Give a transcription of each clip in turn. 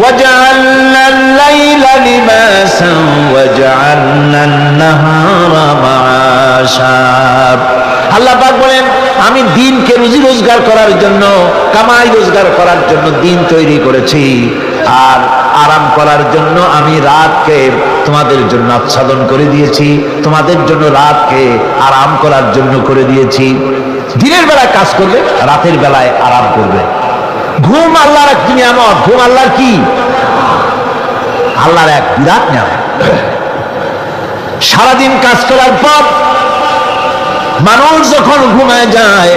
وجعلنا الليل لباسا وجعلنا النهار معاشا। আল্লাহ পাক বলেন আমি দিনকে রুজি রোজগার করার জন্য, কামাই রোজগার করার জন্য দিন তৈরি করেছি, আর আরাম করার জন্য আমি রাতকে তোমাদের জন্য আচ্ছাদন করে দিয়েছি, তোমাদের জন্য রাতকে আরাম করার জন্য করে দিয়েছি। দিনের বেলায় কাজ করবে, রাতের বেলায় আরাম করবে। ঘুম আল্লাহর এক নিয়ামত। ঘুম আল্লাহর কি? আল্লাহর এক বিরাট নিয়ামত। সারাদিন কাজ করার পর মানুষ যখন ঘুমায় যায়,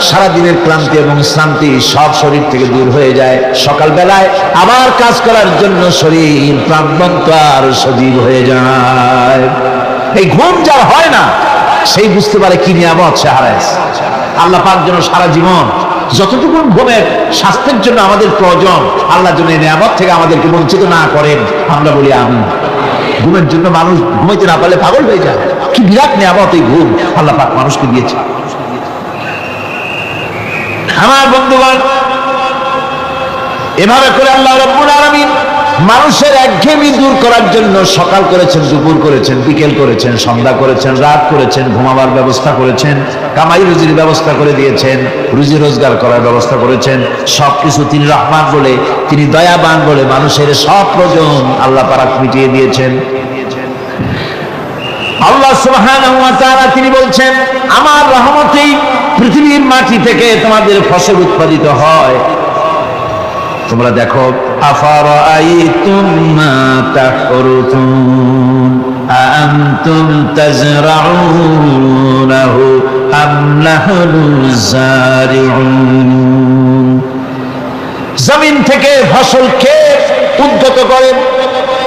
সারাদিনের ক্লান্তি এবং শ্রান্তি সব শরীর থেকে দূর হয়ে যায়। সকাল বেলায় আবার কাজ করার জন্য শরীর প্রাণবন্ত আর সজীব হয়ে যায়। এই ঘুম যার হয় না, সেই বুঝতে পারে কি নিয়ামত সে হারায়। আল্লাহ পাক যেন সারা জীবন যতটুকু ঘুমের স্বাস্থ্যের জন্য আমাদের প্রয়োজন, আল্লাহ যেন এই নিয়ামত থেকে আমাদেরকে বঞ্চিত না করেন। আমরা বলি আমিন। ঘুমের জন্য মানুষ ঘুমাইতে না পারলে পাগল হয়ে যায়। কি বিরাট নিয়ামত এই ঘুম আল্লাহ পাক মানুষকে দিয়েছে। আমার বন্ধুগণ, এভাবে করে আল্লাহ রাব্বুল আলামিন মানুষের একঘেয়েমি দূর করার জন্য সকাল করেছেন, দুপুর করেছেন, বিকেল করেছেন, সন্ধ্যা করেছেন, রাত করেছেন, ঘুমাবার ব্যবস্থা করেছেন, কামাই রুজির ব্যবস্থা করে দিয়েছেন, রুজি রোজগার করার ব্যবস্থা করেছেন। সবকিছু তিনি রহমান বলে, তিনি দয়াবান বলে মানুষের সব প্রয়োজন আল্লাহ পাক মিটিয়ে দিয়েছেন। আল্লাহ সুবহানাহু ওয়া তাআলা তিনি বলছেন আমার রহমতেই পৃথিবীর মাটি থেকে তোমাদের ফসল উৎপাদিত হয়। তোমরা দেখো, আফারাআইতুম মা তাহরুতুন আআনতুম তাজরাউনাহু আম নাহনুজ জারিউন। জমিন থেকে ফসল কে উদ্গত করে?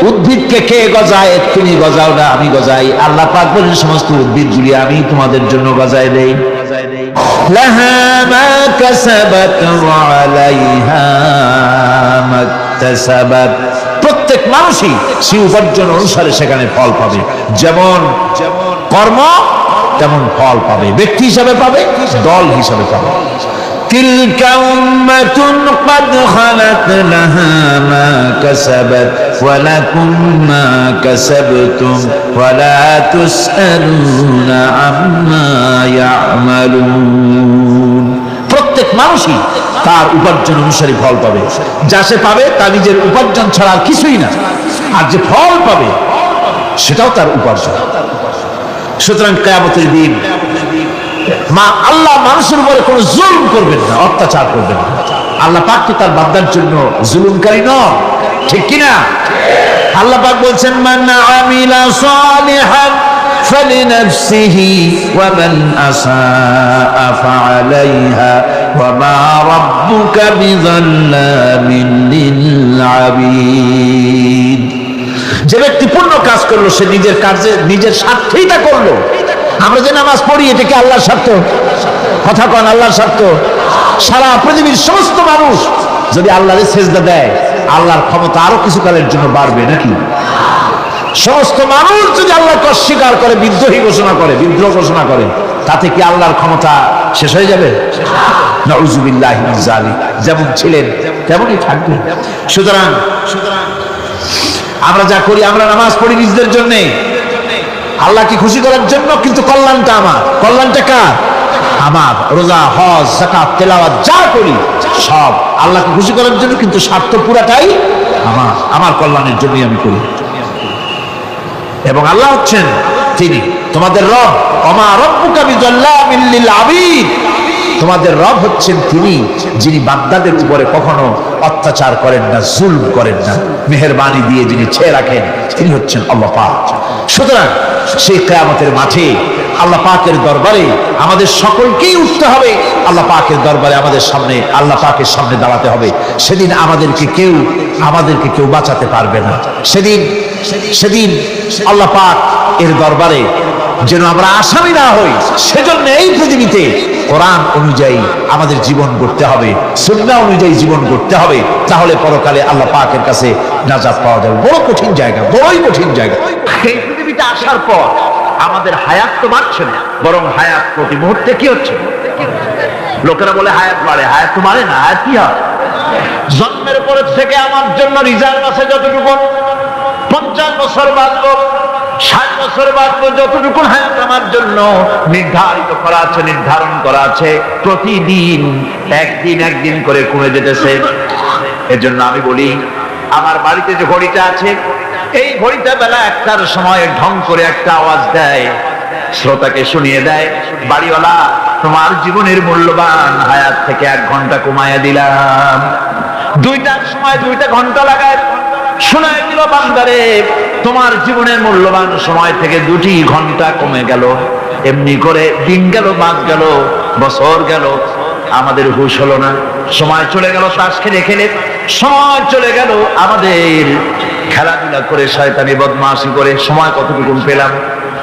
উদ্ভিদকে কে গজায়? তুমি গজাও না, আমি গজাই। আল্লাহ পাক বলেন সমস্ত উদ্ভিদগুলি আমি তোমাদের জন্য গজায় দেই। লাহা মা কাসাবাত ওয়া আলাইহা মাকতাসাবাত। প্রত্যেক মানুষই সেই উপার্জন অনুসারে সেখানে ফল পাবে। যেমন কর্ম তেমন ফল পাবে, ব্যক্তি হিসাবে পাবে, দল হিসাবে পাবে। তিলকা উম্মাতুন ক্বাদ খালাত লাহা মা কাসাবাত ওয়া লাকুম মা কাসাবতুম ওয়া লা তুসআলুনা আম্মা ইয়ামালুন। প্রত্যেক মানুষই তার উপার্জন অনুসারে ফল পাবে। যা সে পাবে তা নিজের উপার্জন ছাড়া আর কিছুই না, আর যে ফল পাবে সেটাও তার উপার্জন। সুতরাং কিয়ামতের দিন আল্লাহ মানুষের উপরে কোনো জুলুম করবেন না, অত্যাচার করবেন না। আল্লাহ পাক তো তার বান্দার জন্য জুলুমকারী নন, ঠিক কিনা? আল্লাহ পাক বলছেন মান আমিলা সালিহান ফালিনাফসিহি ওয়া মান আসাআ ফাআলাইহা ওয়া মা রাব্বুকা বিযাল্লামিন লিল আবিদ। যে ব্যক্তি পূর্ণ কাজ করলো সে নিজের কাজে নিজের স্বার্থেই তা করলো। আমরা যে নামাজ পড়ি এটা কি আল্লাহর স্বার্থ? কথা কন, আল্লাহর স্বার্থ? সারা পৃথিবীর সমস্ত মানুষ যদি আল্লাহরে সেজদা দেয়, আল্লাহর ক্ষমতা আরো কিছু কালের জন্য বাড়বে নাকি? সমস্ত মানুষ যদি আল্লাহকে অস্বীকার করে, বিদ্রোহী ঘোষণা করে, বিদ্রোহ ঘোষণা করে, তাতে কি আল্লাহর ক্ষমতা শেষ হয়ে যাবে? নাউযুবিল্লাহি মিন যালিক। যেমন ছিলেন তেমনই থাকবেন। সুতরাং আমরা যা করি, আমরা নামাজ পড়ি নিজেদের জন্য, আল্লাহকে খুশি করার জন্য, কিন্তু কল্যাণটা আমার। কল্যাণটা কার? আমার। রোজা, হজ, যাকাত, তেলাওয়াত যা করি সব আল্লাহকে খুশি করার জন্য, কিন্তু স্বার্থ পুরাটাই আমার। আমার কল্যাণের জন্যই আমি করি। এবং আল্লাহ হচ্ছেন তিনি তোমাদের রব। ওমা রাব্বুকা বিযাল্লামিন লিল আবিদ। তোমাদের রব হচ্ছেন তিনি যিনি বান্দাদের উপরে কখনো অত্যাচার করেন না, জুলম করেন না, মেহেরবানি দিয়ে যিনি ছেয়ে রাখেন, তিনি হচ্ছেন আল্লাহ পাক। সুতরাং সেই কিয়ামতের মাঠে আল্লাহ পাকের দরবারে আমাদের সকলকেই উঠতে হবে। আল্লাহ পাকের দরবারে আমাদের সামনে, আল্লাহ পাকের সামনে দাঁড়াতে হবে। সেদিন আমাদেরকে কেউ বাঁচাতে পারবে না। সেদিন আল্লাহ পাক এর দরবারে যেন আমরা আসামি না হই, সেজন্য এই পৃথিবীতে কোরআন অনুযায়ী আমাদের জীবন গড়তে হবে, সুন্নাহ অনুযায়ী জীবন গড়তে হবে। তাহলে পরকালে আল্লাহ পাকের কাছে নাজাত পাওয়া যাবে। বড় কঠিন জায়গা, বড়ই কঠিন জায়গা। এই পৃথিবীতে আসার পর আমাদের হায়াত তো বাড়ছে না, বরং হায়াত প্রতি মুহূর্তে কি হচ্ছে? লোকেরা বলে হায়াত বাড়ে, হায়াত তো বাড়ে না। হায়াত কি হয়? জন্মের পর থেকে আমার জন্য রিজার্ভ আছে যতটুকু, 50 বছর বাঁচবো, 60 বছর বাঁচবো, যতটুকু হায়াত আমার জন্য নির্ধারিত করা আছে, নির্ধারণ করা আছে, প্রতিদিন একদিন করে কমে যেতেছে। এজন্য আমি বলি, আমার বাড়িতে যে ঘড়িটা আছে, এই ঘড়িটা বেলা 1টার সময় ঢং করে একটা আওয়াজ দেয়, শ্রোতাকে শুনিয়ে দেয়, বাড়িওয়ালা তোমার জীবনের মূল্যবান হায়াত থেকে 1 ঘন্টা কমায়া দিলাম। 2টার সময় 2টা ঘন্টা লাগায় শোনায় দিল, বান্দারে তোমার জীবনের মূল্যবান সময় থেকে 2টি ঘন্টা কমে গেল। এমনি করে দিন গেল, মাস গেল, বছর গেল, আমাদের হুঁশ হলো না। সময় চলে গেল তাস খেলে খেলে, সময় চলে গেল আমাদের খেলাধুলা করে, শয়তানি বদমাশি করে। সময় কতটুকু পেলাম?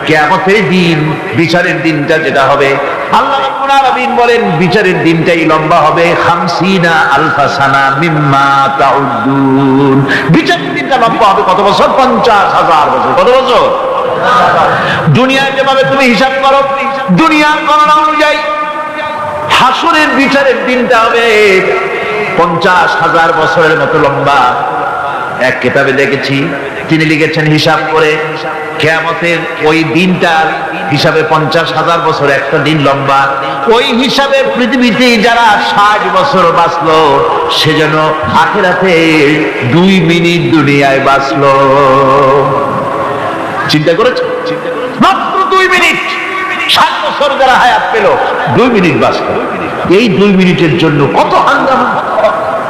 কিয়ামতের দিন, বিচারের দিনটা যেটা হবে, আল্লাহ রাব্বুল আলামিন বলেন বিচারের দিনটাই লম্বা হবে 50 আলফা সানা মিম্মা তাউদ্দুন। বিচারের দিনটা লম্বা হবে কত বছর? 50,000 বছর। কত বছর? দুনিয়ায় যেভাবে তুমি হিসাব করো, দুনিয়ার গণনা অনুযায়ী হাসরের বিচারের দিনটা হবে 50,000 বছরের মতো লম্বা। এক কিতাবে দেখেছি, তিনি লিখেছেন হিসাব করে, কিয়ামতের ওই দিনটার হিসাবে 50,000 বছর একটা দিন লম্বা। ওই হিসাবে পৃথিবীতে যারা 60 বছর বাঁচলো, সেজন্য আখিরাতে 2 মিনিট দুনিয়ায় বাঁচলো। চিন্তা করেছো? মাত্র 2 মিনিট। 60 বছর যারা হায়াত পেল, 2 মিনিট বাঁচলো। এই 2 মিনিটের জন্য কত হাঙ্গামা,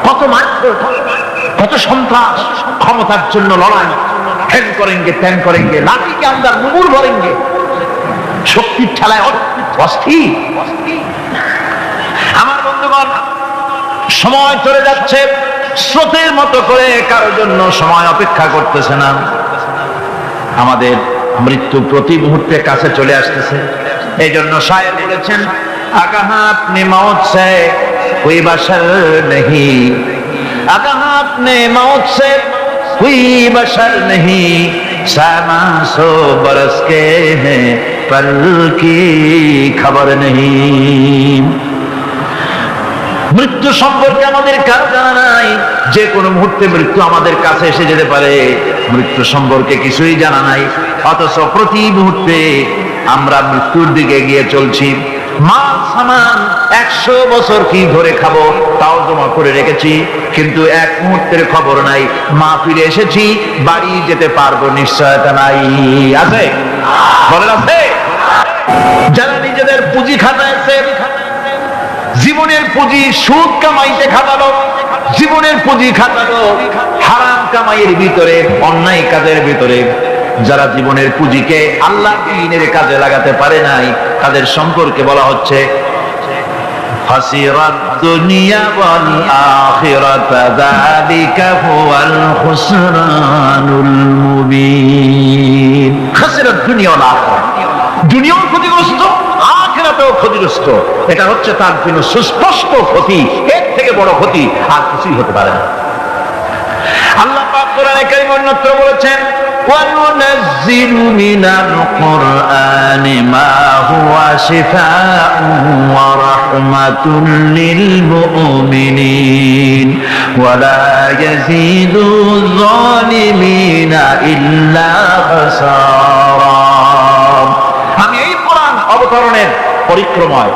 কত মারধর, কত সন্ত্রাস, ক্ষমতার জন্য লড়াই, হ্যান করেঙ্গে ত্যান করেঙ্গে, লাঠিকে আমদার মুগুর ভরেঙ্গে, শক্তির ঠেলায় অস্থির। আমার বন্ধুগণ, সময় চলে যাচ্ছে স্রোতের মতো করে, কারোর জন্য সময় অপেক্ষা করতেছে না। আমাদের মৃত্যু প্রতি মুহূর্তে কাছে চলে আসতেছে। এই জন্য শায়ের বলেছেন, আগাহা আপনি মৌত সে কোই বাশার নেহি, আগাহা আপনি মৌত সে कोई बशर नहीं, सामा 100 बरस के हैं पल की खबर नहीं। মৃত্যু সম্পর্কে আমাদের কারো জানা নাই। যে কোনো মুহূর্তে মৃত্যু আমাদের কাছে এসে যেতে পারে, মৃত্যু সম্পর্কে কিছুই জানা নাই। অথচ প্রতি মুহূর্তে আমরা মৃত্যুর দিকে এগিয়ে চলছি। মাল সামান 100 বছর কি ধরে খাবো তাও জমা করে রেখেছি, কিন্তু 1 মুহূর্তের খবর নাই। মা ফিরে এসেছি, বাড়ি যেতে পারবো নিশ্চয়তা নাই। আছে? বলেন আছে? যারা নিজেদের পুঁজি খাটাইছে, জীবনের পুঁজি সুদ কামাইতে খাটালো, জীবনের পুঁজি খাটালো হারাম কামাইয়ের ভিতরে, অন্যায় কাজের ভিতরে। যারা জীবনের পুঁজিকে আল্লাহর দ্বীনের কাজে লাগাতে পারে নাই, তাদের সম্পর্কে বলা হচ্ছে হাসিরাত দুনিয়া ওয়াল আখিরাত যালিকা হুয়াল খুসরানুল মুবিন। হাসিরাত দুনিয়া ওয়াল আখিরাত, দুনিয়াও ক্ষতিগ্রস্ত, আখিরাতেও ক্ষতিগ্রস্ত। এটা হচ্ছে তার জন্য সুস্পষ্ট ক্ষতি। এর থেকে বড় ক্ষতি আর কিছুই হতে পারে না। আল্লাহ পাক কোরআনে কারীমে অন্যত্র বলেছেন, وَنُنَزِّلُ مِنَ الْقُرْآنِ مَا هُوَ شِفَاءٌ وَرَحْمَةٌ لِّلْمُؤْمِنِينَ وَلَا يَزِيدُ الظَّالِمِينَ إِلَّا خَسَارًا। আমি এই কোরআন অবতরণের পরিক্রমায়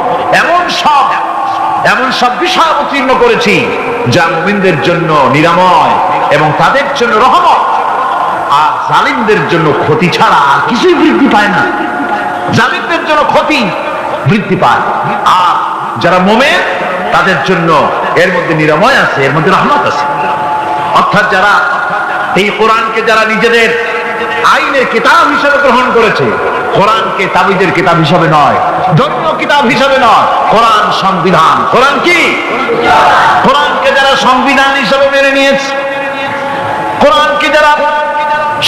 এমন সব বিষয় অবতীর্ণ করেছি যা মুমিনদের জন্য নিরাময় এবং তাদের জন্য রহমত, আর জালিমদের জন্য ক্ষতি ছাড়া আর কিছুই বৃদ্ধি পায় না। জালিমদের জন্য ক্ষতি বৃদ্ধি পায়, আর যারা মুমিন তাদের জন্য এর মধ্যে নিরাময় আছে, এর মধ্যে রহমত আছে। অর্থাৎ যারা এই কোরআনকে যারা নিজেদের আইনের কিতাব হিসেবে গ্রহণ করেছে, কোরআনকে তাবিজের কিতাব হিসেবে নয়, ধর্মীয় কিতাব হিসেবে নয়, কোরআন সংবিধান। কোরআন কি? কোরআনকে যারা সংবিধান হিসেবে মেনে নিয়েছে, কোরআনকে যারা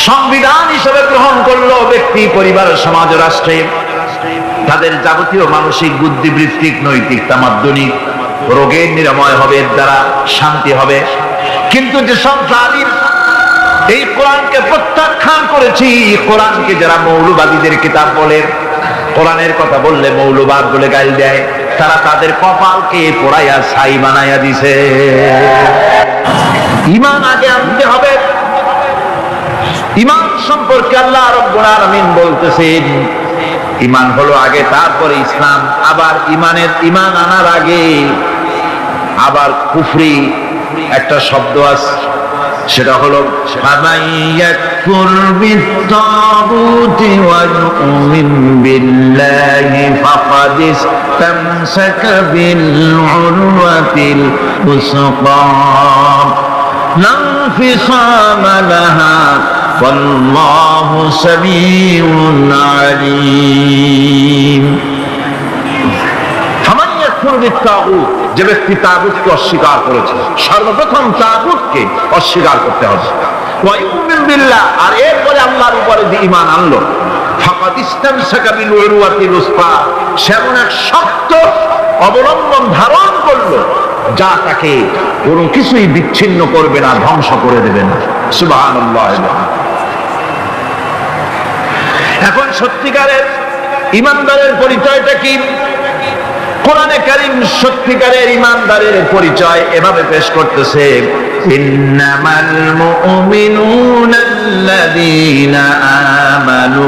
সংবিধান হিসেবে গ্রহণ করলো, ব্যক্তি, পরিবার, সমাজ, রাষ্ট্রে, তাদের যাবতীয় মানসিক, বুদ্ধিবৃত্তিক, নৈতিক, তামাদ্দুনিক রোগের নিরাময় হবে, এর দ্বারা শান্তি হবে। কিন্তু যেসব জালিম এই কোরআনকে প্রত্যাখ্যান করেছি, কোরআনকে যারা মৌলবাদীদের কিতাব বলে, কোরআনের কথা বললে মৌলবাদ বলে গাল দেয়, তারা তাদের কপালকে পোড়াইয়া ছাই বানাইয়া দিছে। সম্পর্কে আল্লাহ রাব্বুল আলামিন বলতেছেন ঈমান হলো আগে, তারপরে ইসলাম। আবার ঈমান আনার আগে আবার কুফরি একটা শব্দ আছে, সেটা হলো ফামান ইয়াকফুর বিত্তাগুতি ওয়া ইউমিন বিল্লাহি ফাকাদ ইসতামসাকা বিল উরওয়াতিল উসকা লা ইনফিসামা লাহা ওয়াল্লাহু সামিউন আলীম। ফামান ইয়াকফুর বিত্তাগুত, যে ব্যক্তি তাগুতকে অস্বীকার করেছে, সর্বপ্রথম তাগুতকে অস্বীকার করতে হবে। ওয়া ইউমিন বিল্লাহ, আর এরপরে আল্লাহর উপরে যে ঈমান আনলো, ফাকাদ ইসতামসাকা বিল উরওয়াতিল উসকা, সে এমন এক শক্ত অবলম্বন ধারণ করলো যা তাকে কোনো কিছুই বিচ্ছিন্ন করবে না, ধ্বংস করে দেবে না। সুবহানাল্লাহ। এখন সত্যিকারের ঈমানদারের পরিচয়টা কি? কোরআনে কারীম সত্যিকারের ঈমানদারের পরিচয় এভাবে পেশ করতেছে, ইন্নামাল মুমিনুনা আল্লাযীনা আমানু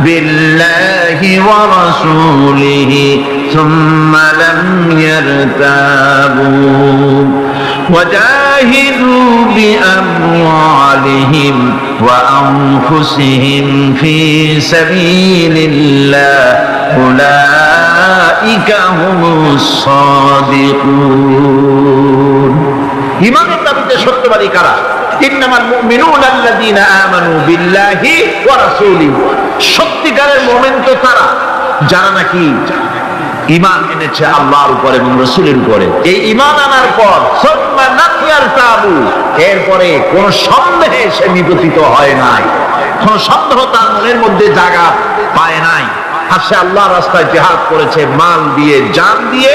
বিল্লাহি ওয়া রাসূলিহি সুম্মা লাম ইয়ারতাবু ওয়াজাহিদু বিআমওয়ালিহিম ওয়া আনফুসিহিম ফি সাবিলিল্লাহ উলাইকা হুমুস সাদিকুন। ঈমানের দাবিতে সত্যবাদী কারা? ইন্নামাল মুমিনুনা আল্লাযীনা আমানু বিল্লাহি ওয়া রাসূলিহি, সত্যিকারের মুমিন তো তারা যারা নাকি ঈমান এনেছে আল্লাহর উপর এবং রাসূলের উপরে। এই ঈমান আনার পর সুম্মা লাম ইয়ারতাবু, এরপরে কোন সন্দেহে সে নিপতিত হয় নাই, কোন সন্দেহ তার মনের মধ্যে জায়গা পায় নাই। আর সে আল্লাহর রাস্তায় জিহাদ করেছে মাল দিয়ে, জান দিয়ে।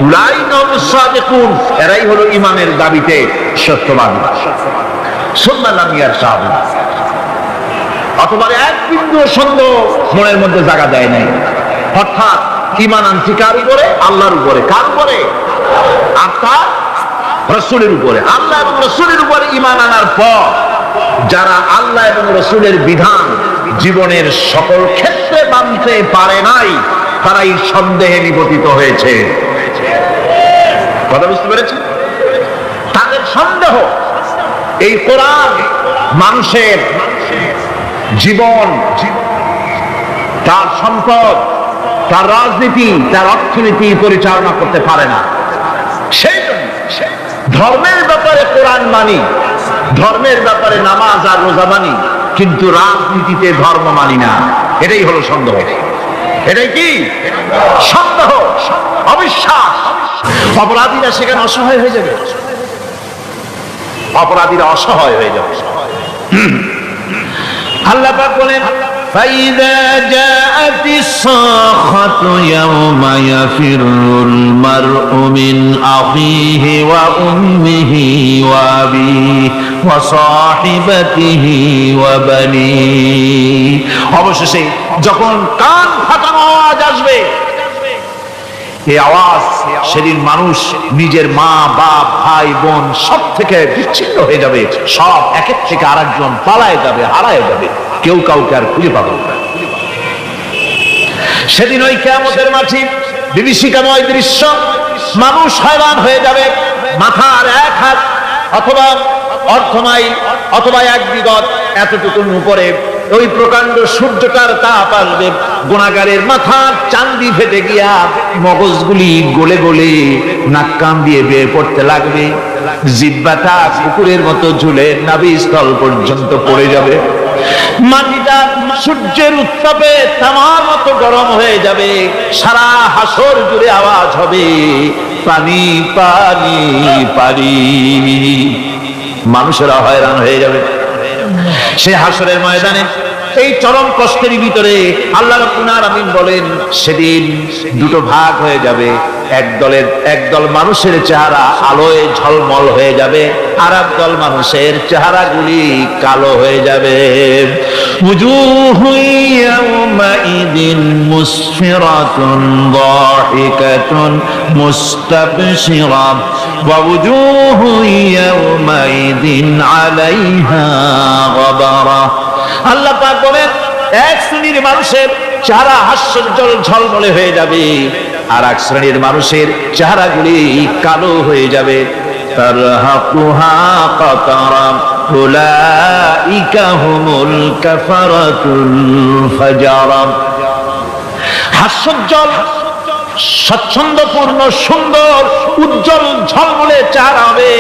উলাইকা হুমুস সাদিকুন, এরাই হলো ঈমানের দাবিতে সত্যবাদী। সুম্মা লাম ইয়ারতাবু, অথবা এক বিন্দু সন্দেহ মনের মধ্যে জায়গা দেয় নাই। অর্থাৎ ঈমান আনছি কার উপরে? আল্লাহর উপরে। কার উপরে? আল্লাহ রাসূলের উপরে। আল্লাহ এবং রাসূলের উপরে ঈমান আনার পর যারা আল্লাহ এবং রাসূলের বিধান জীবনের সকল ক্ষেত্রে মানতে পারে নাই, তারাই সন্দেহে নিপতিত হয়েছে। কথা বুঝতে পেরেছেন? তাদের সন্দেহ এই কোরআন মানুষের জীবন, তার সম্পদ, তার রাজনীতি, তার অর্থনীতি পরিচালনা করতে পারে না। সেই জন্য ধর্মের ব্যাপারে কোরআন মানি, ধর্মের ব্যাপারে নামাজ আর রোজা মানি, কিন্তু রাজনীতিতে ধর্ম মানি না। এটাই হলো সন্দেহ। এটাই কি সন্দেহ, অবিশ্বাস। অপরাধীরা সেখানে অসহায় হয়ে যাবে, অপরাধীরা অসহায় হয়ে যাবে। আল্লাহ পাক বলেন, فَإِذَا جَاءَتِ الصَّاخَّةُ يَوْمَ يَفِرُّ الْمَرْءُ مِنْ أَخِيهِ وَأُمِّهِ وَأَبِيهِ وَصَاحِبَتِهِ وَبَنِيهِ। অবশেষে যখন কান ফাটানো আওয়াজ আসবে, এই আওয়াজ সেদিন মানুষ নিজের মা, বাপ, ভাই, বোন সব থেকে বিচ্ছিন্ন হয়ে যাবে। সব একের থেকে আরেকজন পালায় যাবে, হারায় যাবে, কেউ কাউকে আর খুঁজে পাবে না। সেদিন ওই কিয়ামতের মাঠে বিভীষিকাময় দৃশ্য, মানুষ হয়রান হয়ে যাবে। মাথার এক হাত অথবা অর্ধমাইল অথবা এক বিগত এতটুকুর উপরে ওই প্রকাণ্ড সূর্যটার তাপ আসবে, গুনাহগারের মাথার চান্দি ফেটে গিয়া মগজগুলি গলে গলে নাক কান দিয়ে বের পড়তে লাগবে। জিহ্বাটা কুকুরের মতো ঝুলে নাভিস্থল পর্যন্ত পড়ে যাবে। মাটিটা সূর্যের উত্তাপে তামার মতো গরম হয়ে যাবে। সারা হাসর জুড়ে আওয়াজ হবে, পানি পানি পানি। মানুষেরা হয়রান হয়ে যাবে। সে হাসরের ময়দানে এই চরম কষ্টের ভিতরে আল্লাহ রাব্বুল আলামিন বলেন, সেদিন দুটো ভাগ হয়ে যাবে। একদল মানুষের চেহারা আলোয় ঝলমল হয়ে যাবে, আর একদল মানুষের চেহারাগুলি কালো হয়ে যাবে। উজুহু ইয়াওমাইদিন মুসফিরাতুন দাহিকাতুন মুস্তাবশিরা ওয়া উজুহু ইয়াওমাইদিন আলাইহা গাবারা আল্লাহ পাক বলেন এক শ্রেণীর মানুষের চেহারা হাস্যোজ্জ্বল ঝলমলে হয়ে যাবে, আর এক শ্রেণীর মানুষের চেহারাগুলি কালো হয়ে যাবে। তারহাকুহা কাতারা উলাইকা হুমুল কাফারাতুল ফাজারা। হাস্যোজ্জ্বল, স্বচ্ছন্দপূর্ণ, সুন্দর, উজ্জ্বল ঝলমলে চেহারা হবে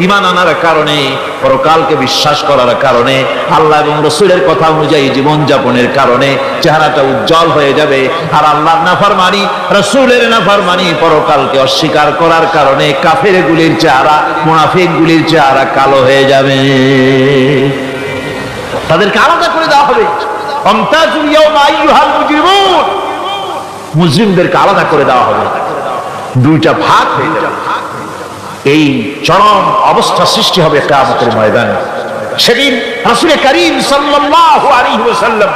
ঈমান আনার কারণে, পরকালকে বিশ্বাস করার কারণে, আল্লাহ এবং রাসূলের কথা অনুযায়ী জীবন যাপনের কারণে চেহারাটা উজ্জ্বল হয়ে যাবে। আর আল্লাহর নাফরমানি, রাসূলের নাফরমানি, পরকালকে অস্বীকার করার কারণে কাফেরগুলির চেহারা, মুনাফিকগুলির চেহারা কালো হয়ে যাবে। তাদেরকে আলাদা করে দেওয়া হবে। আমতাজুল ইয়াওমা আইয়ুহাল মুজরিমুন, মুসলিমদেরকে আলাদা করে দেওয়া হবে, দুইটা ভাগ হয়ে যাবে। এই চরম অবস্থা সৃষ্টি হবে কিয়ামতের ময়দানে। সেদিন রাসূল করিম সাল্লাল্লাহু আলাইহি ওয়াসাল্লাম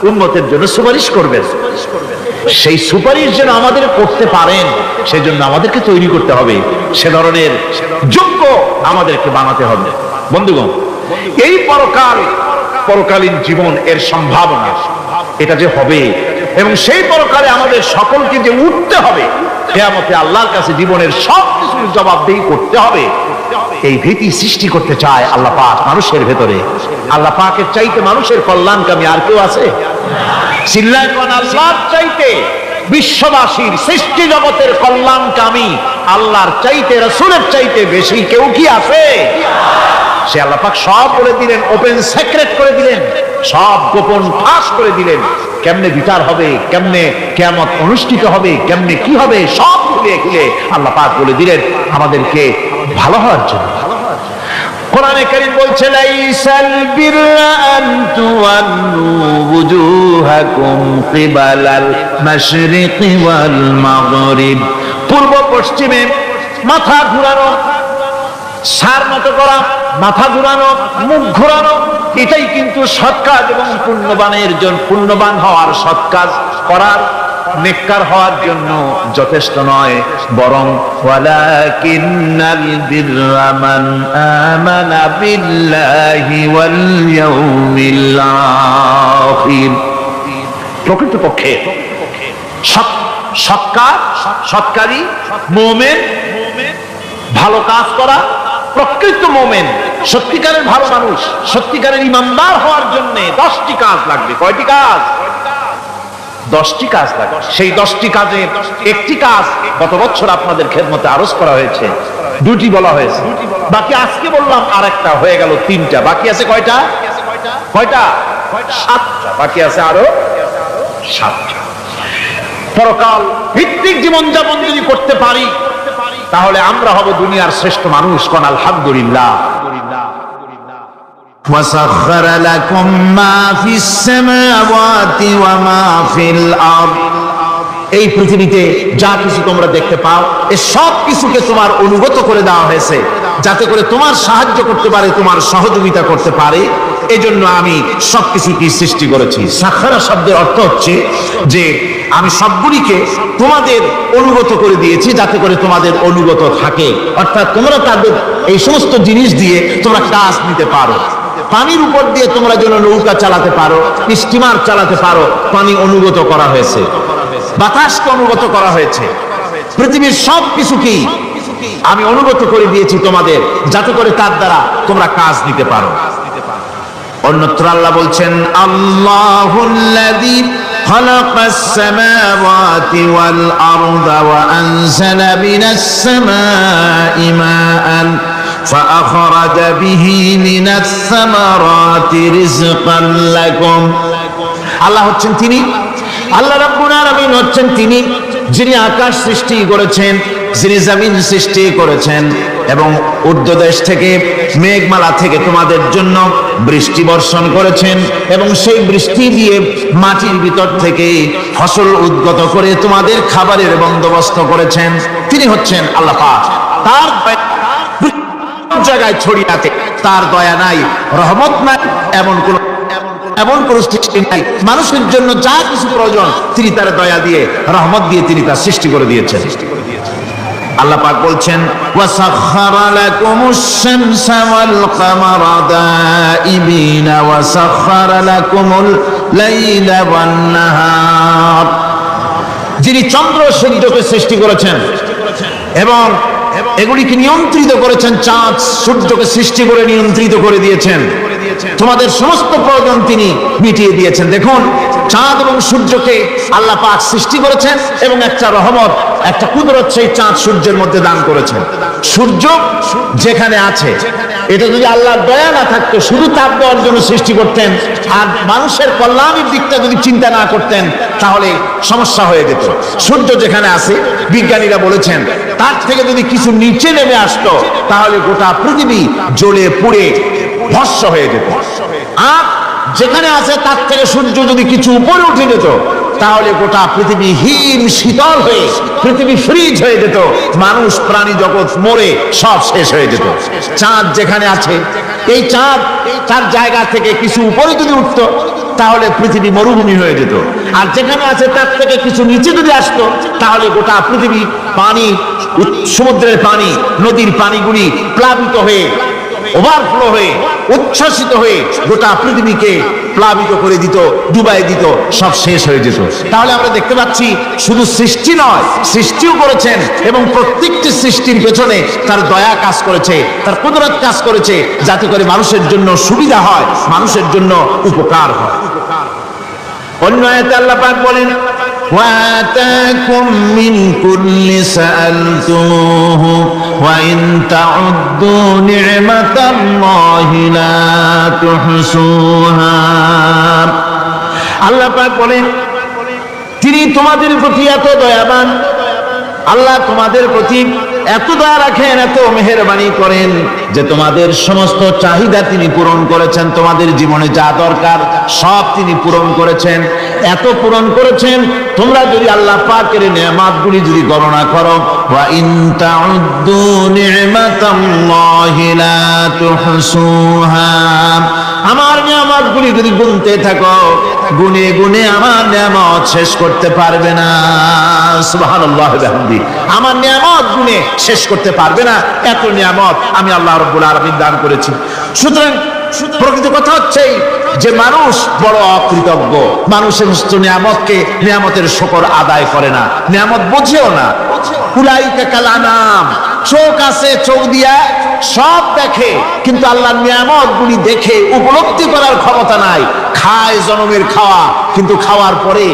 উম্মতের জন্য সুপারিশ করবেন। সেই সুপারিশ যেন আমাদের করতে পারেন, সেজন্য আমাদেরকে তৈরি করতে হবে, সে ধরনের যোগ্য আমাদেরকে বানাতে হবে। বন্ধুগণ, এই পরকালীন জীবন, এর সম্ভাবনা, এটা যে হবে এবং সেই পরকালে আমাদের সকলকে যে উঠতে হবে, কিয়ামতে আল্লাহর কাছে জীবনের সব কিছুর জবাবদিহি করতে হবে, এই ভীতি সৃষ্টি করতে চায় আল্লাহ পাক মানুষের ভেতরে। আল্লাহ পাকের চাইতে মানুষের কল্যাণকামী আর কেউ আছে? চিল্লায় কোন আল্লাহর চাইতে, বিশ্ববাসীর সৃষ্টি জগতের কল্যাণকামী আল্লাহর চাইতে, রাসূলের চাইতে বেশি কেউ কি আছে? সে আল্লাহ পাক সব বলে দিলেন, ওপেন সিক্রেট করে দিলেন, সব গোপন ফাঁস করে দিলেন। কেমনে বিচার হবে, কেমনে কিয়ামত অনুষ্ঠিত হবে, কেমনে কি হবে, সব খুলে খুলে আল্লাহ পাক বলে দিলেন আমাদেরকে ভালো হওয়ার জন্য। কোরআনে কারীম বলছে, লাইসাল বিররা আন তুওয়াল্লু ওয়ুজুহাকুম কিবালাল মাশরিকি ওয়াল মাগরিব। পূর্ব পশ্চিমে মাথা ঘুরানো, সার মতো করা, মাথা ঘুরানো, মুখ ঘুরানো, এটাই কিন্তু সৎ কাজ এবং পুণ্যবান হওয়ার, সৎ কাজ করার, নেককার হওয়ার জন্য যথেষ্ট নয়, বরং ওয়ালাকিন্নাল বিররা মান আমানা বিল্লাহি ওয়াল ইয়াউমিল আখির। প্রকৃতপক্ষে সৎকারী মুমিন, ভালো কাজ করা, প্রকৃত মুমিন, সত্যিকারের ভালো মানুষ, সত্যিকারের ইমানদার হওয়ার জন্য 10টি কাজ লাগবে। কয়টি কাজ? 10টি কাজ লাগবে। সেই 10টি কাজে একটি কাজ গত বছর আপনাদের খেদমতে আরজ করা হয়েছে, 2টি বলা হয়েছে, বাকি আজকে বললাম আরেকটা, হয়ে গেল 3টা। বাকি আছে কয়টা? 7টা। বাকি আছে আরো 7টা। পরকাল ভিত্তিক জীবনযাপন যদি করতে পারি, তাহলে আমরা হব দুনিয়ার শ্রেষ্ঠ মানুষ। কোন আলহামদুলিল্লাহ। وسخر لكم ما في السماوات وما في الأرض। এই পৃথিবীতে যা কিছু তোমরা দেখতে পাও, এই সব কিছুকে তোমার অনুগত করে দেওয়া হয়েছে, যাতে করে তোমার সাহায্য করতে পারে, তোমার সহযোগিতা করতে পারে। এজন্য আমি সবকিছুকে সৃষ্টি করেছি। সাখারা শব্দের অর্থ হচ্ছে যে আমি সবগুলিকে তোমাদের অনুগত করে দিয়েছি, যাতে করে তোমাদের অনুগত থাকে, অর্থাৎ তোমরা তাদের এই সমস্ত জিনিস দিয়ে তোমরা কাজ নিতে পারো। পানির উপর দিয়ে তোমরা যেন নৌকা চালাতে পারো, স্টিমার চালাতে পারো, পানি অনুগত করা হয়েছে, বাতাসকে অনুগত করা হয়েছে। পৃথিবীর সব কিছুকেই আমি অনুগত করে দিয়েছি তোমাদের, যাতে করে তার দ্বারা তোমরা কাজ নিতে পারো। অন্যত্র আল্লাহ বলছেন, আল্লাহুল্লাযী খালাকাস সামাওয়াতি ওয়াল আরদা ওয়া আনজালা মিনাস সামাই মাআন فأخرج به من الثمرات رزقا لكم। আল্লাহ হচ্ছেন তিনি, আল্লাহ রাব্বুল আলামিন হচ্ছেন তিনি যিনি আকাশ সৃষ্টি করেছেন, যিনি জমিন সৃষ্টি করেছেন এবং ঊর্ধ্বদেশ থেকে, মেঘমালা থেকে তোমাদের জন্য বৃষ্টি বর্ষণ করেছেন এবং সেই বৃষ্টি দিয়ে মাটির ভিতর থেকে ফসল উদ্গত করে তোমাদের খাবারের বন্দোবস্ত করেছেন। তিনি হচ্ছেন আল্লাহ পাক। তার জায়গায় ছড়িয়ে আছে, তার দয়া নাই, রহমত নাই, এমন কোন সৃষ্টি নাই। মানুষের জন্য যা কিছু প্রয়োজন তিনি তার দয়া দিয়ে, রহমত দিয়ে তিনি তার সৃষ্টি করে দিয়েছেন। আল্লাহ পাক বলছেন ওয়াসাখখারা লাকুমুশ শামসা ওয়াল কামারা দাইবিনা ওয়াসাখখারা লাকুমুল লাইলা ওয়ান নাহার। যিনি চন্দ্র সূর্যকে সৃষ্টি করেছেন এবং এগুলিকে নিয়ন্ত্রিত করেছেন, চাঁদ সূর্যকে সৃষ্টি করে নিয়ন্ত্রিত করে দিয়েছেন, তোমাদের সমস্ত প্রয়োজন তিনি মিটিয়ে দিয়েছেন। দেখুন, চাঁদ এবং সূর্যকে আল্লাহ পাক সৃষ্টি করেছেন এবং একটা রহমত, একটা কুদরত সেই চাঁদ সূর্যের মধ্যে দান করেছেন। সূর্য যেখানে আছে, এটা যদি আল্লাহর দয়া না থাকতো, শুধু তাপ দেওয়ার জন্য সৃষ্টি করতেন আর মানুষের কল্যাণের দিকটা যদি চিন্তা না করতেন, তাহলে সমস্যা হয়ে যেত। সূর্য যেখানে আছে, বিজ্ঞানীরা বলেছেন তার থেকে যদি কিছু নিচে নেমে আসতো, তাহলে গোটা পৃথিবী জ্বলে পুড়ে ভস্ম হয়ে যেত। আর যেখানে আছে তার থেকে সূর্য যদি কিছু উপরে উঠে যেত, তাহলে গোটা পৃথিবী হিম শীতল হয়ে পৃথিবী ফ্রিজ হয়ে যেত, মানুষ প্রাণী জগৎ মরে সব শেষ হয়ে যেত। চাঁদ যেখানে আছে, এই চাঁদ তার জায়গা থেকে কিছু উপরে যদি উঠতো, তাহলে পৃথিবী মরুভূমি হয়ে যেত। আর যেখানে আছে তার থেকে কিছু নিচে যদি আসতো, তাহলে গোটা পৃথিবী পানি, সমুদ্রের পানি, নদীর পানিগুলি প্লাবিত হয়ে, ওভারফ্লো হয়ে, উচ্ছ্বাসিত হয়ে গোটা পৃথিবীকে প্লাবিত করে দিত, ডুবাই দিত, সব শেষ হয়ে যেত। তাহলে আমরা দেখতে পাচ্ছি শুধু সৃষ্টি নয়, সৃষ্টিও করেছেন এবং প্রত্যেকটি সৃষ্টির পেছনে তার দয়া কাজ করেছে, তার কুদরত কাজ করেছে, যাতে করে মানুষের জন্য সুবিধা হয়, মানুষের জন্য উপকার হয়। অন্য আয়াতে আল্লাহ পাক বলেন وآتاكم من كل سألتموه وإن تعدوا نعمة الله لا تحصوها। আল্লাহ পাক বলেন তিনি তোমাদের প্রতি এত দয়াবান, আল্লাহ তোমাদের প্রতি এত দয়া রাখেন, এত মেহেরবানি করেন যে তোমাদের সমস্ত চাহিদা তিনি পূরণ করেছেন। তোমাদের জীবনে যা দরকার সব তিনি পূরণ করেছেন, এত পূরণ করেছেন, তোমরা যদি আল্লাহ পাকের নেয়ামতগুলি যদি গণনা করো, ওয়া ইন তাউদ্দু নি'মাতাল্লাহি লা তুহসুহা, আমার নেয়ামতগুলি যদি গুনতে থাকো, গুনে গুনে আমার নেয়ামত শেষ করতে পারবে না। সুবহানাল্লাহ ওয়া বিহামদিহি, আমার নেয়ামত গুনে শেষ করতে পারবে না, এত নিয়ামত আমি আল্লাহ রাব্বুল আলামিন দান করেছি। সুতরাং প্রকৃত কথা হচ্ছে যে মানুষ বড় অকৃতজ্ঞ, মানুষ সমস্ত নিয়ামতকে, নিয়ামতের শুকর আদায় করে না, নিয়ামত বোঝেও না। উলাইকা কাল আনাম, চোখ আছে, চোখ দিয়া সব দেখে, কিন্তু আল্লাহর নিয়ামত গুলি দেখে উপলব্ধি করার ক্ষমতা নাই। খায় জনমের খাওয়া, কিন্তু খাওয়ার পরে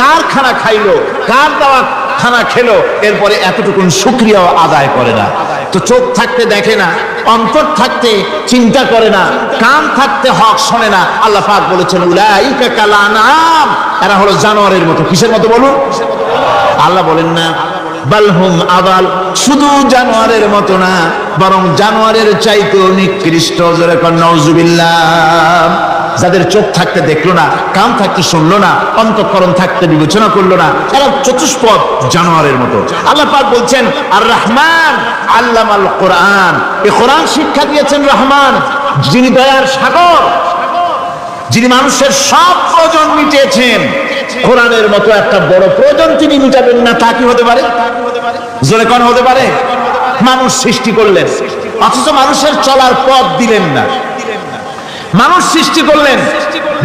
কার খানা খাইলো, কার দেওয়া খানা খেলো, এরপরে এতটুকুন শুকরিয়াও আদায় করে না। তো চোখ থাকতে দেখে না, অন্তর থাকতে চিন্তা করে না, কান থাকতে হক শোনে না। আল্লাহ পাক বলেছেন উলাইকা কাল আনাম, এরা হলো জানোয়ারের মতো। কিসের মতো বলুন? আল্লাহ বলেন না বালহুম আদাল, শুধু জানোয়ারের মতো না, বরং জানোয়ারের চাইতেও নিকৃষ্ট। জোরে কোন নাউজুবিল্লাহ। যাদের চোখ থাকতে দেখলো না, কান থাকতে শুনলো না, অন্তঃকরণ থাকতে বিবেচনা করলো না, এরা চতুষ্পদ জানোয়ারের মতো। আল্লাহ পাক বলছেন আর রহমান আল্লামাল কোরআন, এই কোরআন শিক্ষা দিয়েছেন রহমান, যিনি দয়ার সাগর, যিনি মানুষের সব প্রয়োজন মিটিয়েছেন। কোরআনের মতো একটা বড় প্রয়োজন তিনি মিটাবেন না, তা কি হতে পারে? জোরে কোন হতে পারে? মানুষ সৃষ্টি করলেন, অথচ মানুষের চলার পথ দিলেন না। মানুষ সৃষ্টি করলেন,